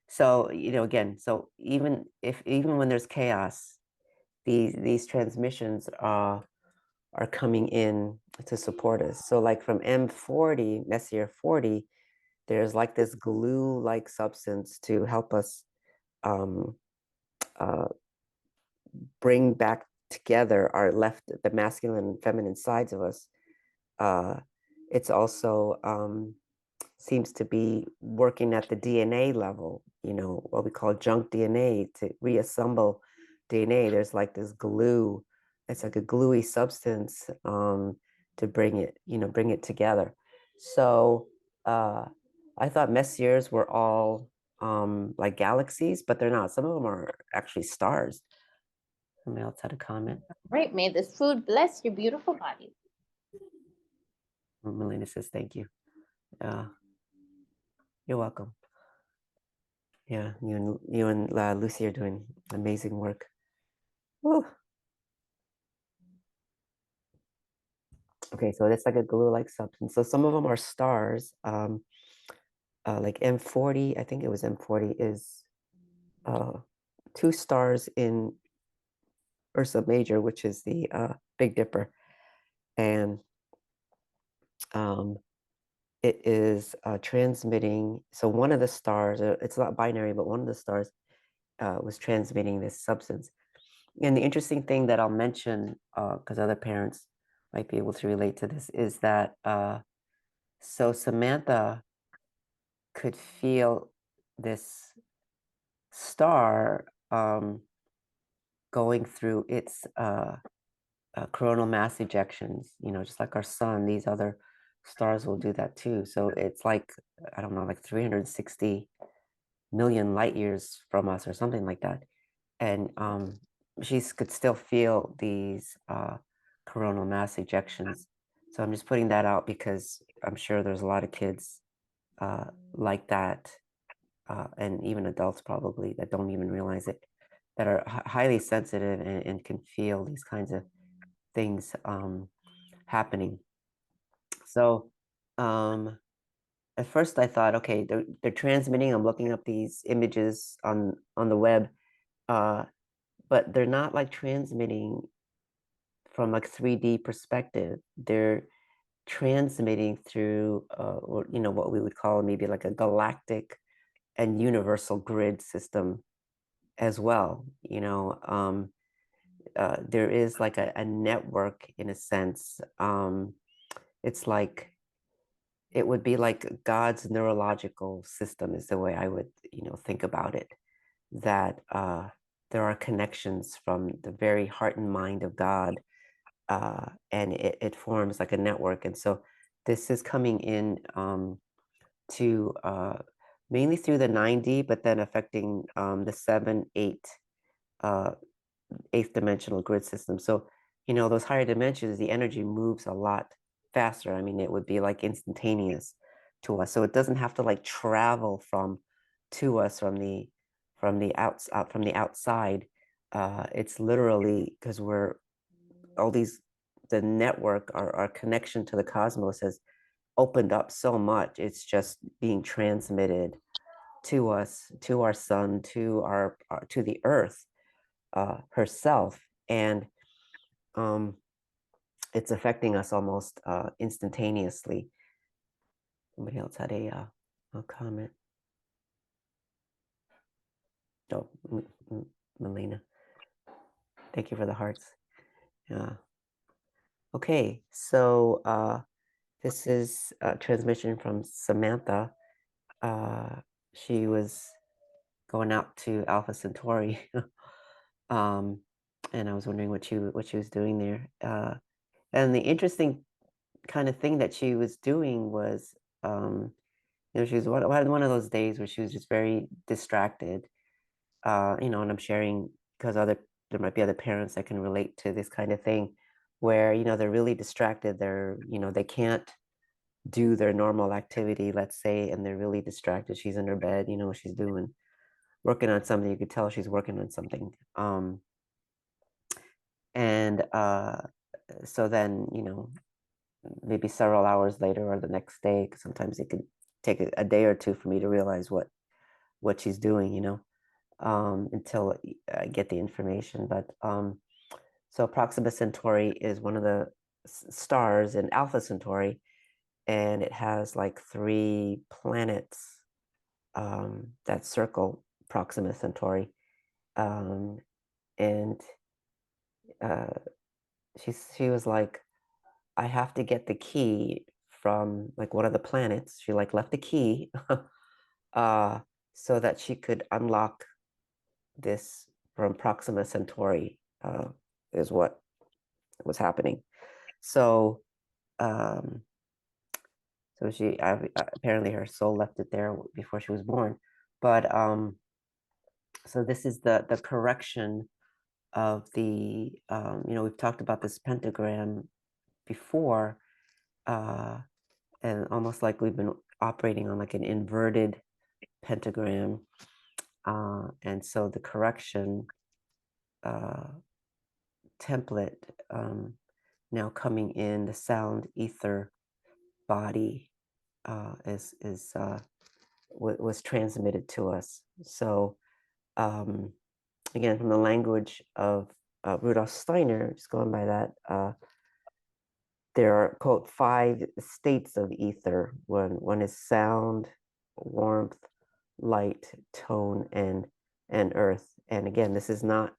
So again, so even when there's chaos, these transmissions are coming in to support us. So like from M40, Messier 40, there's like this glue-like substance to help us um, uh, bring back together the masculine and feminine sides of us. It's also seems to be working at the DNA level, what we call junk DNA, to reassemble DNA. There's like this glue, it's like a gluey substance to bring it together. So I thought Messiers were all like galaxies, but they're not. Some of them are actually stars. Somebody else had a comment. Right, may this food bless your beautiful body. Melina says, thank you. You're welcome. Yeah, you and Lucy are doing amazing work. Woo. Okay, so it's like a glue-like substance. So some of them are stars. Like M40, I think it was M40, is 2 stars in Ursa Major, which is the Big Dipper, and it is transmitting. So one of the stars, it's not binary, but one of the stars was transmitting this substance. And the interesting thing that I'll mention, because other parents might be able to relate to this, is that so Samantha could feel this star going through its coronal mass ejections, just like our sun, these other stars will do that too. So it's like, I don't know, like 360 million light years from us or something like that. And she could still feel these coronal mass ejections. So I'm just putting that out because I'm sure there's a lot of kids like that, and even adults probably that don't even realize it, that are highly sensitive and can feel these kinds of things happening. So at first I thought, okay, they're transmitting. I'm looking up these images on the web, but they're not like transmitting from like 3D perspective. They're transmitting through, or what we would call maybe like a galactic and universal grid system as well. There is like a network in a sense. It's like it would be like God's neurological system is the way I would, think about it. That there are connections from the very heart and mind of God, and it forms like a network. And so this is coming in to mainly through the 9D, but then affecting the 7, 8, eighth dimensional grid system. So, those higher dimensions, the energy moves a lot faster. I mean, it would be like instantaneous to us. So it doesn't have to like travel to us from the outside. It's literally because we're all these the network, our connection to the cosmos has opened up so much. It's just being transmitted to us, to our sun, to the earth herself, and it's affecting us almost instantaneously. Somebody else had a comment. Oh, Melina, thank you for the hearts. Yeah. Okay, so this is a transmission from Samantha. She was going out to Alpha Centauri, and I was wondering what she was doing there. And the interesting kind of thing that she was doing was, she was one of those days where she was just very distracted. And I'm sharing because there might be other parents that can relate to this kind of thing, where they're really distracted. They can't do their normal activity, let's say, and they're really distracted. She's in her bed, she's doing, working on something. You could tell she's working on something. And so then, maybe several hours later or the next day, because sometimes it could take a day or two for me to realize what she's doing, until I get the information. But so Proxima Centauri is one of the stars in Alpha Centauri, and it has like 3 planets that circle Proxima Centauri. And she was like, I have to get the key from like one of the planets. She like left the key so that she could unlock this from Proxima Centauri, is what was happening. So um, so she apparently her soul left it there before she was born. But so this is the correction of the we've talked about this pentagram before, and almost like we've been operating on like an inverted pentagram, and so the correction template, now coming in the sound ether body, was transmitted to us. So again, from the language of Rudolf Steiner, just going by that, there are, quote, 5 states of ether. One is sound, warmth, light, tone, and earth. And again, this is not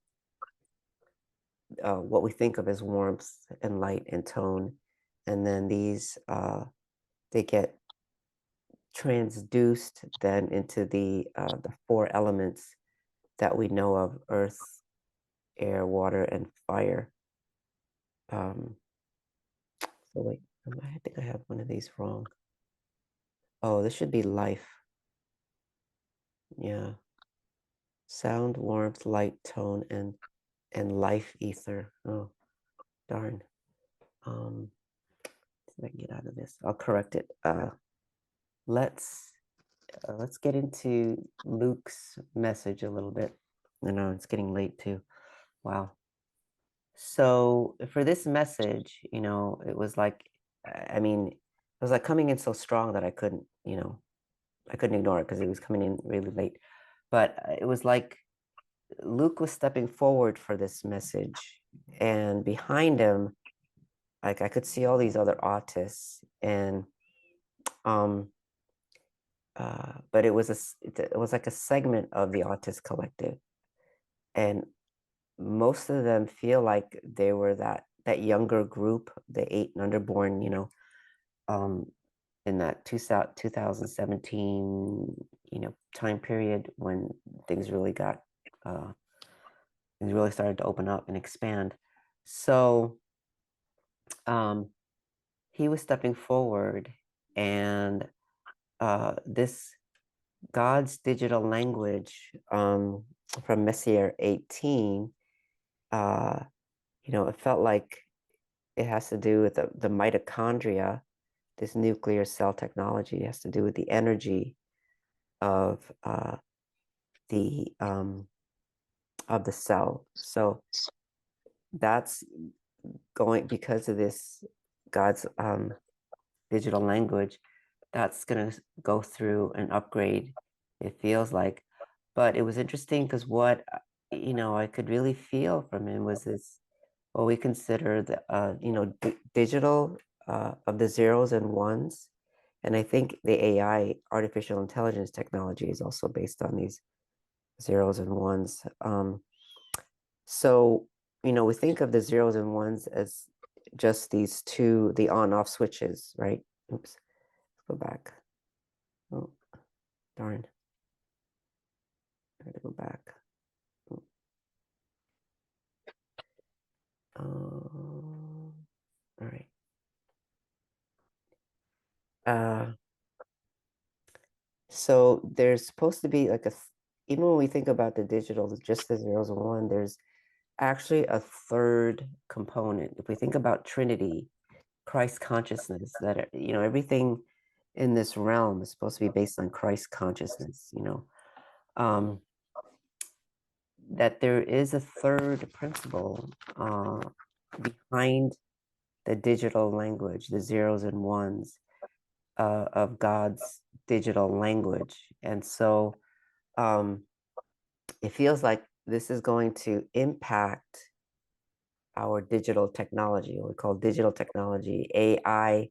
what we think of as warmth and light and tone, and then these they get transduced then into the four elements that we know of: earth, air, water, and fire. So wait, I think I have one of these wrong. Oh, this should be life. Yeah. Sound, warmth, light, tone, and life ether. Oh, darn. See if I can get out of this. I'll correct it. Let's let's get into Luke's message a little bit. I know it's getting late too. Wow. So for this message, it was like, I mean, it was like coming in so strong that I couldn't, I couldn't ignore it because it was coming in really late. But it was like Luke was stepping forward for this message, and behind him, like I could see all these other autists, and um, but it was like a segment of the autist collective, and most of them feel like they were that younger group, the 8 and underborn, um, in that 2017, time period when things really got things really started to open up and expand. So he was stepping forward, and this God's digital language from Messier 18, it felt like it has to do with the mitochondria, this nuclear cell technology. It has to do with the energy of the um, of the cell. So that's going, because of this God's digital language, that's going to go through an upgrade, it feels like. But it was interesting because what I could really feel from him was this, what we consider the digital, of the zeros and ones. And I think the AI, artificial intelligence technology, is also based on these zeros and ones. So we think of the zeros and ones as just these two, the on-off switches, right? Oops, let's go back. Oh, darn. I gotta go back. All right. So there's supposed to be like even when we think about the digital, just the zeros and one, there's actually a third component. If we think about Trinity, Christ consciousness, that everything in this realm is supposed to be based on Christ consciousness, that there is a third principle behind the digital language, the zeros and ones of God's digital language. And so it feels like this is going to impact our digital technology, what we call digital technology, AI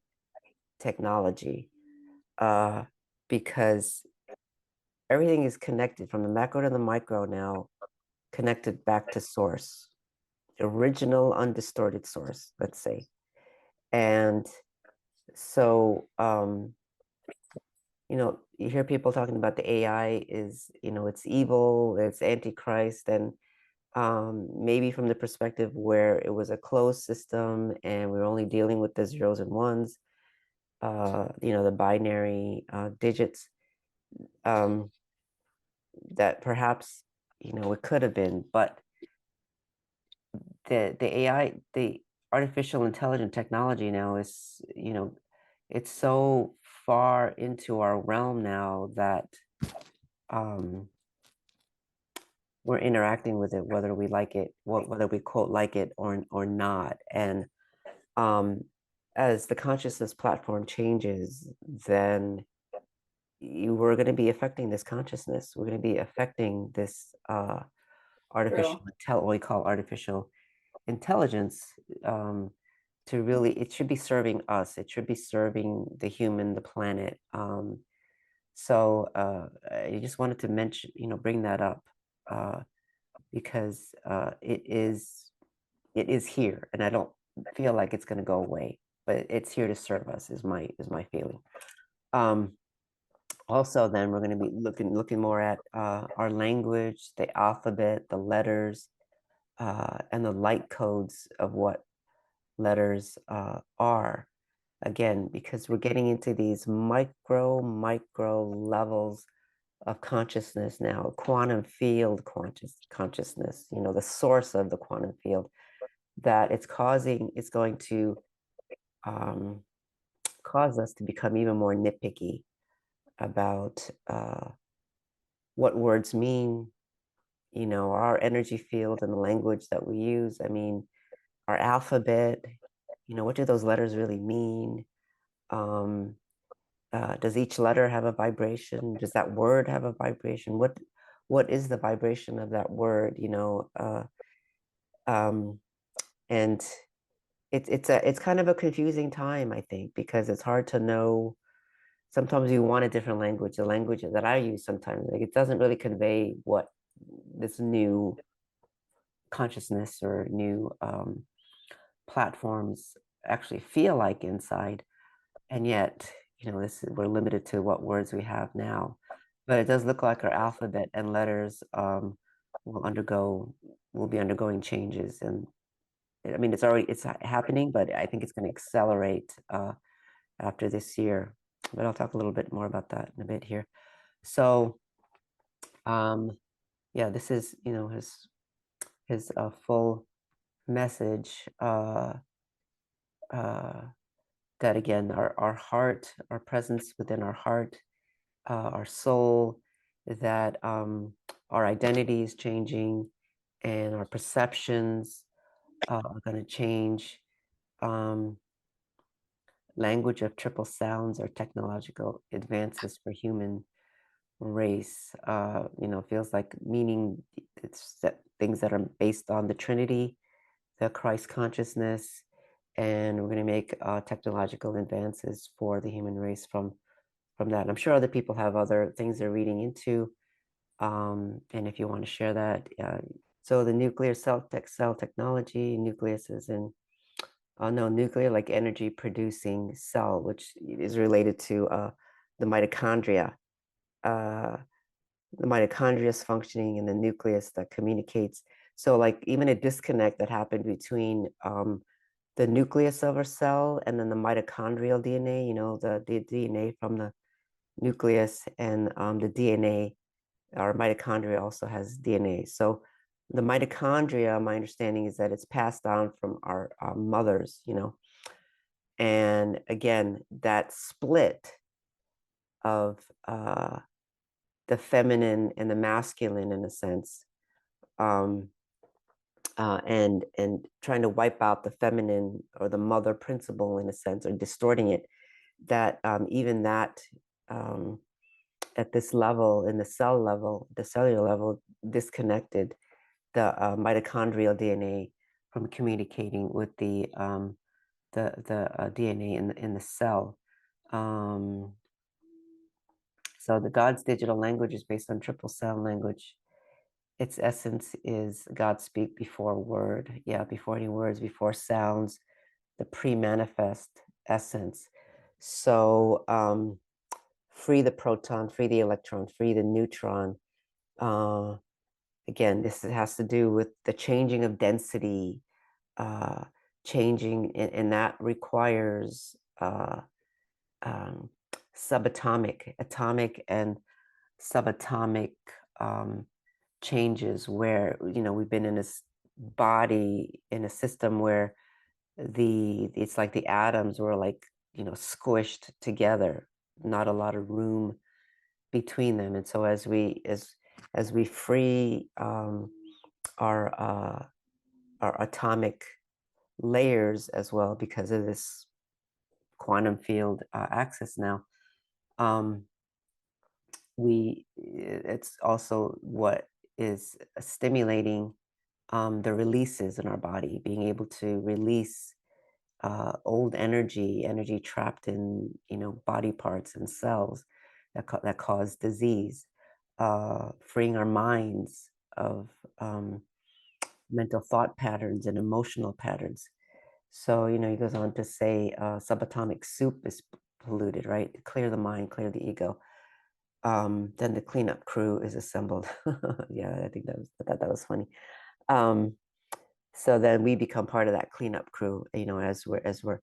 technology, because everything is connected from the macro to the micro now, connected back to source, original undistorted source, let's say. And so, you hear people talking about the AI is, it's evil, it's antichrist, and maybe from the perspective where it was a closed system and we're only dealing with the zeros and ones, the binary digits, that perhaps, it could have been, but the AI, the artificial intelligent technology now is, it's so far into our realm now that we're interacting with it, whether we like it, whether we quote like it or not. And as the consciousness platform changes, then we're going to be affecting this consciousness. We're going to be affecting this what we call artificial intelligence, to really, it should be serving us. It should be serving the human, the planet. So I just wanted to mention, bring that up, because it is it is here, and I don't feel like it's going to go away, but it's here to serve us. Is my feeling. Also, then we're going to be looking more at our language, the alphabet, the letters, and the light codes of what letters are. Again, because we're getting into these micro levels of consciousness now, quantum field consciousness, the source of the quantum field, that it's going to cause us to become even more nitpicky about what words mean, our energy field and the language that we use. I mean, our alphabet, what do those letters really mean? Does each letter have a vibration? Does that word have a vibration? What is the vibration of that word? And it's kind of a confusing time, I think, because it's hard to know. Sometimes you want a different language. The language that I use sometimes, like, it doesn't really convey what this new consciousness or new platforms actually feel like inside. And yet, we're limited to what words we have now. But it does look like our alphabet and letters will be undergoing changes. And I mean, it's happening, but I think it's going to accelerate after this year. But I'll talk a little bit more about that in a bit here. So, yeah, this is, his full message. That again, our heart, our presence within our heart, our soul, that our identity is changing, and our perceptions are going to change. Language of triple sounds or technological advances for human race. Feels like meaning it's things that are based on the Trinity, the Christ consciousness, and we're going to make technological advances for the human race from that. I'm sure other people have other things they're reading into, and if you want to share that. So the nuclear cell technology, nucleus is in no, nuclear, like energy producing cell, which is related to the mitochondria. The mitochondria is functioning in the nucleus that communicates. So like even a disconnect that happened between the nucleus of a cell and then the mitochondrial DNA, the DNA from the nucleus, and the DNA, our mitochondria also has DNA. So the mitochondria, my understanding is that it's passed on from our mothers, and again, that split of the feminine and the masculine, in a sense, and trying to wipe out the feminine or the mother principle, in a sense, or distorting it, that even that at this level, in the cell level, the cellular level, disconnected the mitochondrial DNA from communicating with the DNA in the cell. So the God's digital language is based on triple sound language. Its essence is God speak before word. Yeah, before any words, before sounds, the pre-manifest essence. So free the proton, free the electron, free the neutron. Again, this has to do with the changing of density, changing, and that requires subatomic, atomic, and subatomic changes, where we've been in this body, in a system where it's like the atoms were like squished together, not a lot of room between them. And so as we free our atomic layers as well, because of this quantum field access now, it's also what is stimulating the releases in our body, being able to release old energy trapped in body parts and cells that cause disease, freeing our minds of mental thought patterns and emotional patterns. So, he goes on to say subatomic soup is polluted, right? Clear the mind, clear the ego. Then the cleanup crew is assembled. Yeah, I thought that was funny. So then we become part of that cleanup crew, as we're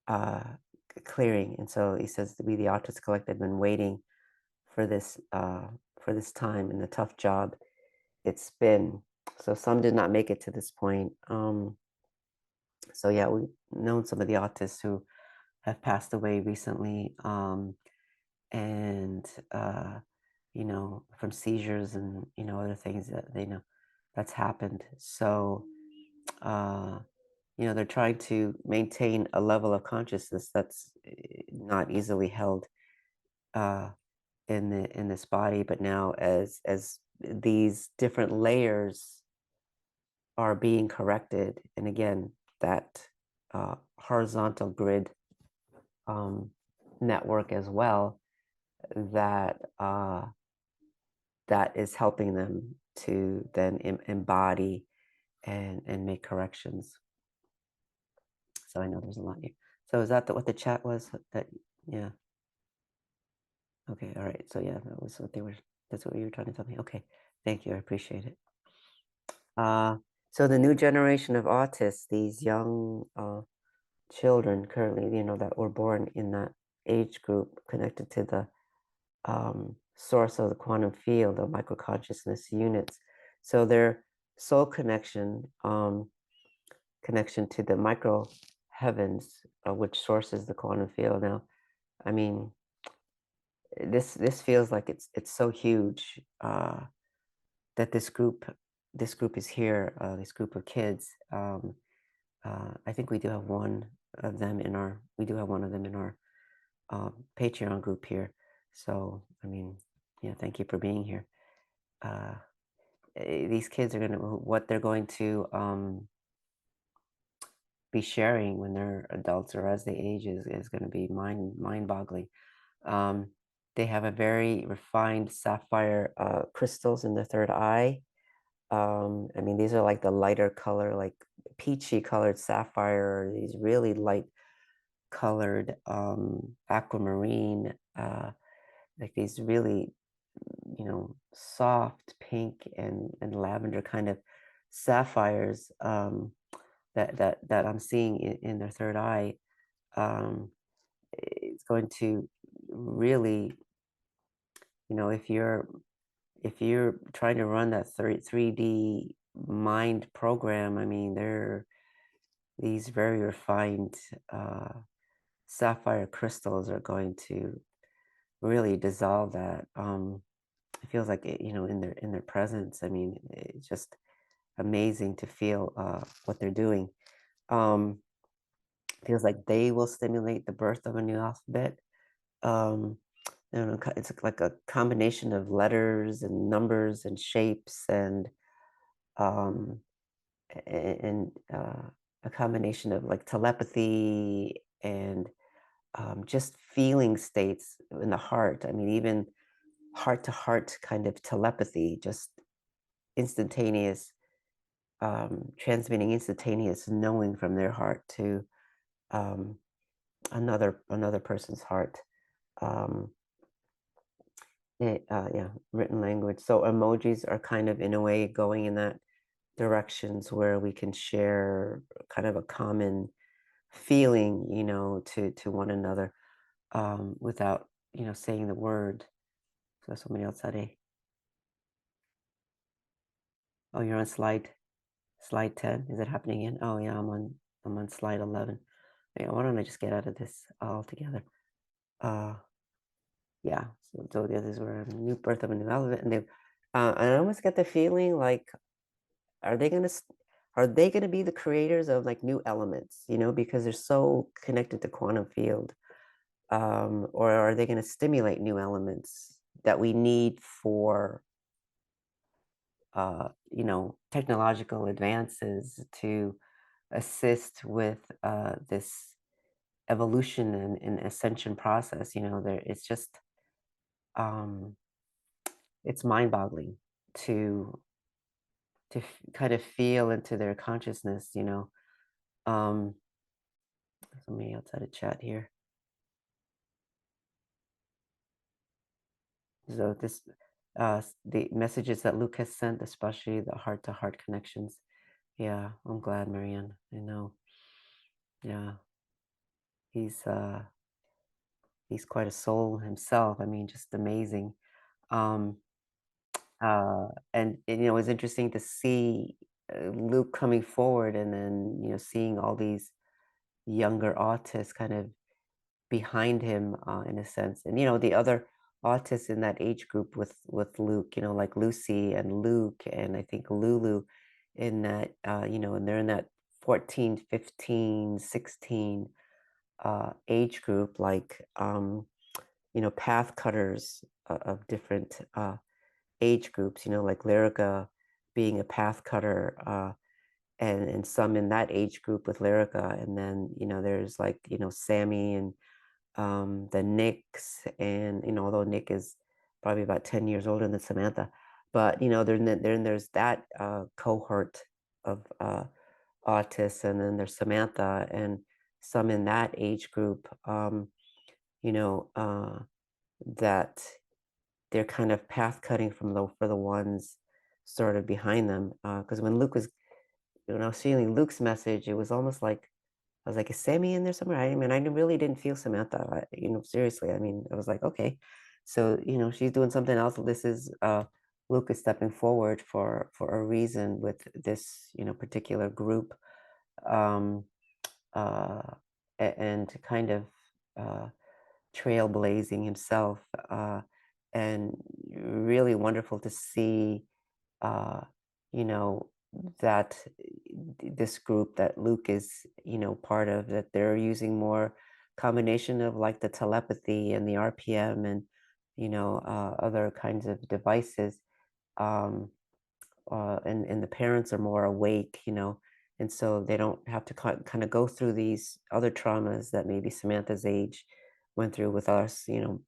uh, clearing. And so he says we, the Autist Collective, been waiting for this time and the tough job it's been. So some did not make it to this point. So yeah, we've known some of the autists who have passed away recently, and from seizures and other things that they know that's happened. So they're trying to maintain a level of consciousness that's not easily held in this body, but now as these different layers are being corrected, and again that horizontal grid network as well, that that is helping them to then embody and make corrections. So I know there's a lot here. So is that what the chat was? That yeah. Okay, all right. So yeah, that was what they were. That's what you were trying to tell me. Okay, thank you. I appreciate it. So the new generation of autists, these young children currently, that were born in that age group connected to the source of the quantum field of microconsciousness units. So their soul connection, connection to the micro heavens, which sources the quantum field. Now, I mean, this feels like it's so huge that this group is here. This group of kids. I think we do have one of them in our. We do have one of them in our Patreon group here. So I mean, yeah, thank you for being here. These kids are what they're going to be sharing when they're adults or as they age is going to be mind-boggling. They have a very refined sapphire crystals in the third eye. I mean, these are like the lighter color, like peachy colored sapphire, these really light colored aquamarine, like these really, soft pink and lavender kind of sapphires that I'm seeing in their third eye. It's going to really, if you're trying to run that 3D mind program, I mean, they're these very refined sapphire crystals are going to really dissolve that. It feels like in their presence. I mean, it's just amazing to feel what they're doing. Feels like they will stimulate the birth of a new alphabet. I don't know, it's like a combination of letters and numbers and shapes um, and a combination of like telepathy and just feeling states in the heart. I mean, even heart to heart kind of telepathy, just instantaneous, transmitting instantaneous knowing from their heart to another person's heart. Yeah, written language. So emojis are kind of in a way going in that directions where we can share kind of a common feeling, to one another, without, saying the word. So somebody else had oh, you're on slide 10. Is it happening again? Oh yeah, I'm on slide 11. Yeah, why don't I just get out of this altogether? Yeah, so the others were a new birth of a new alphabet, and I almost get the feeling like, are they gonna be the creators of like new elements, because they're so connected to quantum field, or are they gonna stimulate new elements that we need for technological advances to assist with this evolution and ascension process? It's just it's mind-boggling to kind of feel into their consciousness, you know. Somebody outside of chat here. So this, the messages that Luke has sent, especially the heart-to-heart connections. Yeah, I'm glad, Marianne. I know. Yeah, he's quite a soul himself. I mean, just amazing. Um, and you know, it's interesting to see Luke coming forward, and then you know, seeing all these younger autists kind of behind him, in a sense, and you know, the other autists in that age group with Luke, you know, like Lucy and Luke, and I think Lulu, in that, you know, and they're in that 14, 15, 16 age group, like, you know, path cutters of different age groups, you know, like Lyrica being a path cutter, and some in that age group with Lyrica. And then, you know, there's like, you know, Sammy and the Nicks, and, you know, although Nick is probably about 10 years older than Samantha, but, you know, then there's that cohort of autists, and then there's Samantha and some in that age group, you know, that they're kind of path cutting from for the ones sort of behind them. Because when I was feeling Luke's message, it was almost like I was like, is Sammy in there somewhere? I mean, I really didn't feel Samantha. You know, seriously. I mean, I was like, okay, so you know, she's doing something else. This is Luke is stepping forward for a reason with this, you know, particular group, um, uh, and kind of uh, trailblazing himself, and really wonderful to see, uh, you know, that this group that Luke is, you know, part of, that they're using more combination of like the telepathy and the RPM and, you know, other kinds of devices. Um, and the parents are more awake, you know, and so they don't have to kind of go through these other traumas that maybe Samantha's age went through with us, you know,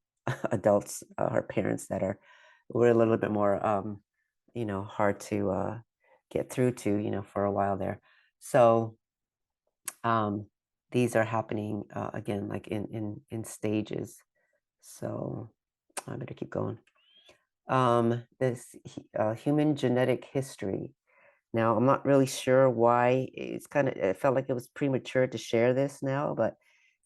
adults, our parents that were a little bit more, you know, hard to get through to, you know, for a while there. So these are happening again, like in stages. So I better keep going. This human genetic history. Now, I'm not really sure why it felt like it was premature to share this now, but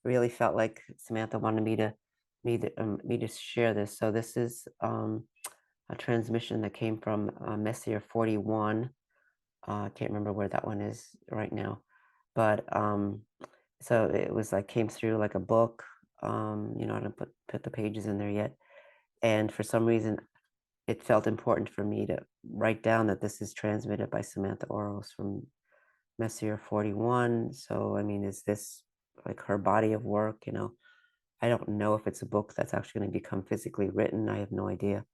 really felt like Samantha wanted me to share this. So this is a transmission that came from Messier 41. I can't remember where that one is right now, but so it was like came through like a book. You know, I didn't put the pages in there yet, and for some reason it felt important for me to write down that this is transmitted by Samantha Oros from Messier 41. So, I mean, is this like her body of work? You know, I don't know if it's a book that's actually going to become physically written. I have no idea.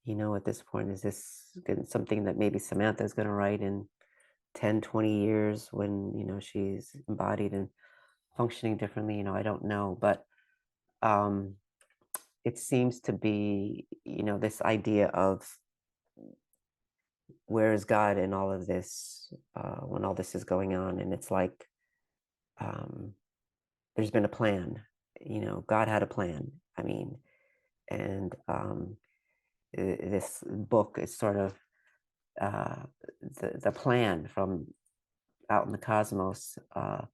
You know, at this point, is this something that maybe Samantha is going to write in 10, 20 years when, you know, she's embodied and functioning differently? You know, I don't know. But um, it seems to be, you know, this idea of where is God in all of this, when all this is going on? And it's like, um, there's been a plan, you know, God had a plan. I mean, and this book is sort of the plan from out in the cosmos, for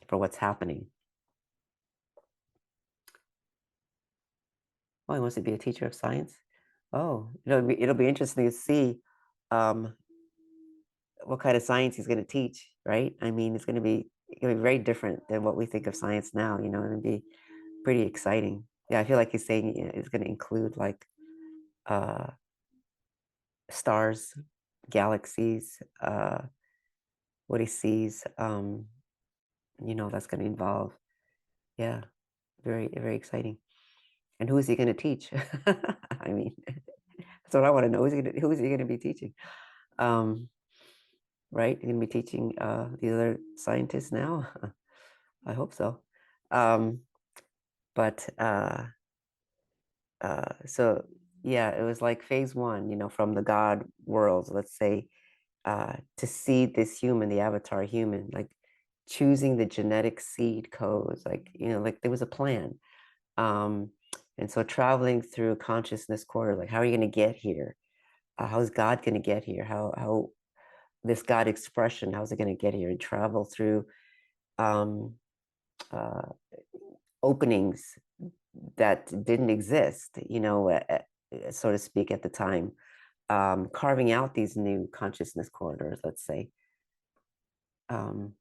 for what's happening. Oh, he wants to be a teacher of science. Oh, it'll be interesting to see um, what kind of science he's going to teach, right? I mean, it's going to be very different than what we think of science now. You know, it'll be pretty exciting. Yeah, I feel like he's saying, you know, it's going to include like uh, stars, galaxies, what he sees. You know, that's going to involve. Yeah, very exciting. And who is he going to teach? I mean, that's what I want to know. Who is he going to be teaching? Right? He's going to be teaching the other scientists now. I hope so. But so Yeah, it was like phase one, from the God worlds, let's say, to see this human, the avatar human, like choosing the genetic seed codes, like, like there was a plan. Um, and so traveling through consciousness quarter, like, how are you going to get here? How is God going to get here? How this God expression, how is it going to get here? And travel through um, uh, openings that didn't exist, so to speak, at the time, carving out these new consciousness corridors, let's say. Um,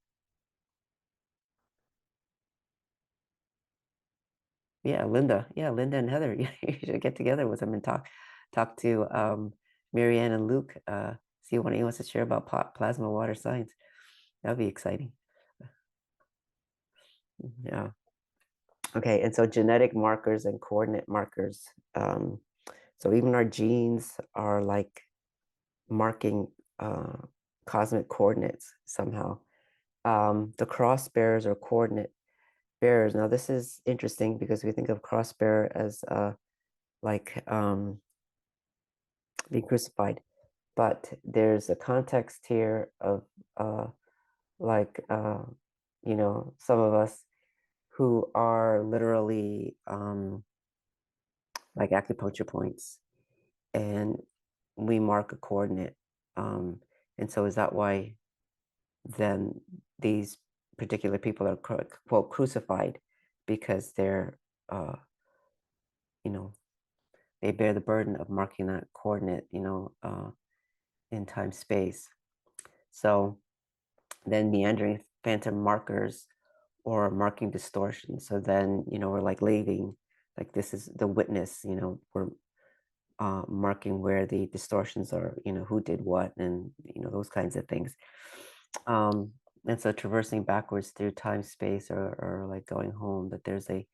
yeah, Linda and Heather, you should get together with them and talk to Marianne and Luke. See what he wants to share about plasma water science. That'd be exciting. Yeah. Okay, and so genetic markers and coordinate markers. So even our genes are like marking cosmic coordinates somehow. The cross bearers or coordinate bearers. Now, this is interesting because we think of cross bearer as like being crucified, but there's a context here of uh, like some of us who are literally like acupuncture points, and we mark a coordinate. And so is that why then these particular people are quote crucified, because they're you know they bear the burden of marking that coordinate, in time space. So then meandering phantom markers or marking distortion. So then, we're like leaving, like this is the witness, we're marking where the distortions are, who did what, and, those kinds of things. And so traversing backwards through time space, or like going home, that there's a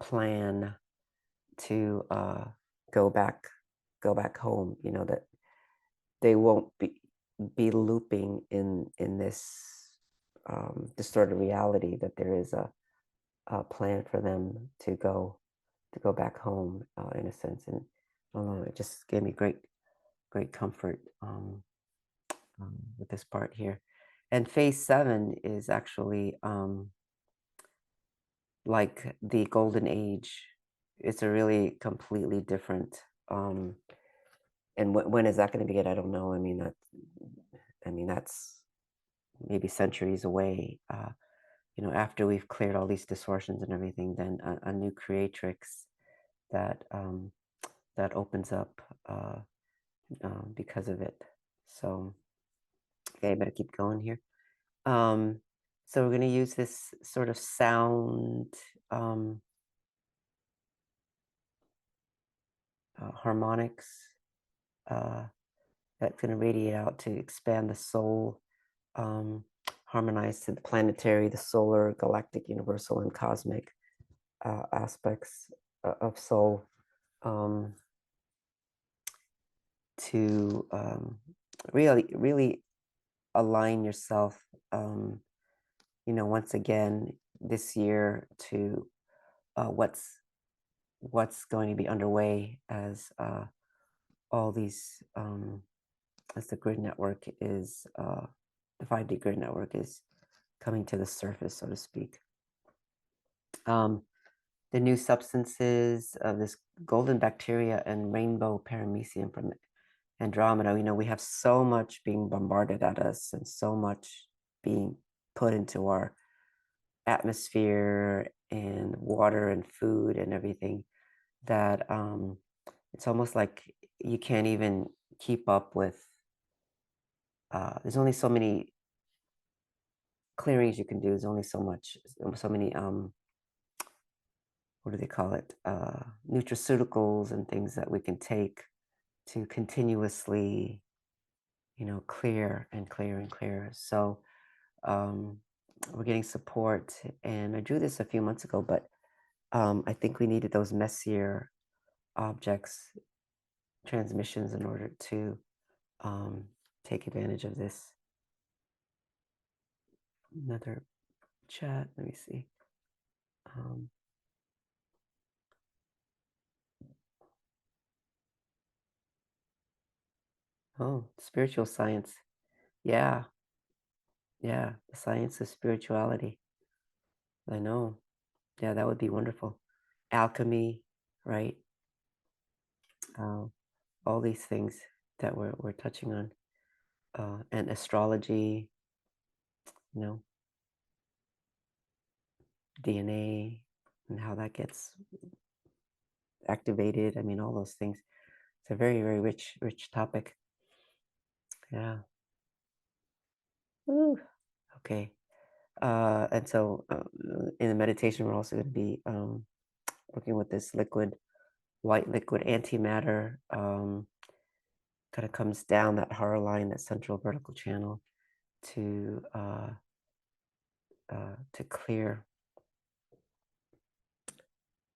plan to go back home, that they won't be looping in this distorted reality, that there is a plan for them to go back home, in a sense. And I don't know, it just gave me great comfort with this part here. And phase 7 is actually like the golden age. It's a really completely different and when is that going to be? I don't know. That's maybe centuries away. After we've cleared all these distortions and everything, then a new creatrix that that opens up because of it. So, okay, I better keep going here. So we're going to use this sort of sound harmonics that's going to radiate out to expand the soul, harmonize to the planetary, the solar, galactic, universal, and cosmic aspects of soul, to really align yourself, once again this year to what's going to be underway as all these as the grid network is the 5D grid network is coming to the surface, so to speak. The new substances of this golden bacteria and rainbow paramecium from Andromeda, we have so much being bombarded at us and so much being put into our atmosphere and water and food and everything, that it's almost like you can't even keep up with. There's only so many clearings you can do. There's only so many what do they call it? Nutraceuticals and things that we can take to continuously, clear and clear and clear. So we're getting support, and I drew this a few months ago, but I think we needed those Messier objects transmissions in order to take advantage of this. Another chat, let me see. Oh, spiritual science. Yeah. Yeah. The science of spirituality. I know. Yeah, that would be wonderful. Alchemy, right? Uh, all these things that we're touching on. And astrology, you know, DNA and how that gets activated. I mean, all those things. It's a very, very rich topic. Yeah. Woo. Okay. And so in the meditation, we're also going to be working with this white liquid antimatter. Kind of comes down that horror line, that central vertical channel, to clear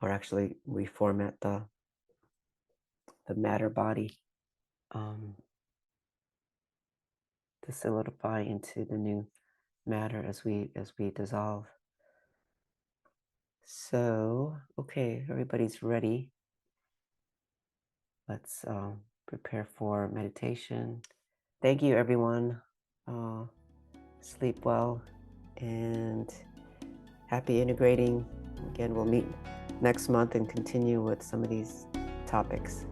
or actually reformat the matter body, to solidify into the new matter as we dissolve. So, okay, everybody's ready. Let's prepare for meditation. Thank you, everyone. Sleep well and happy integrating. Again, we'll meet next month and continue with some of these topics.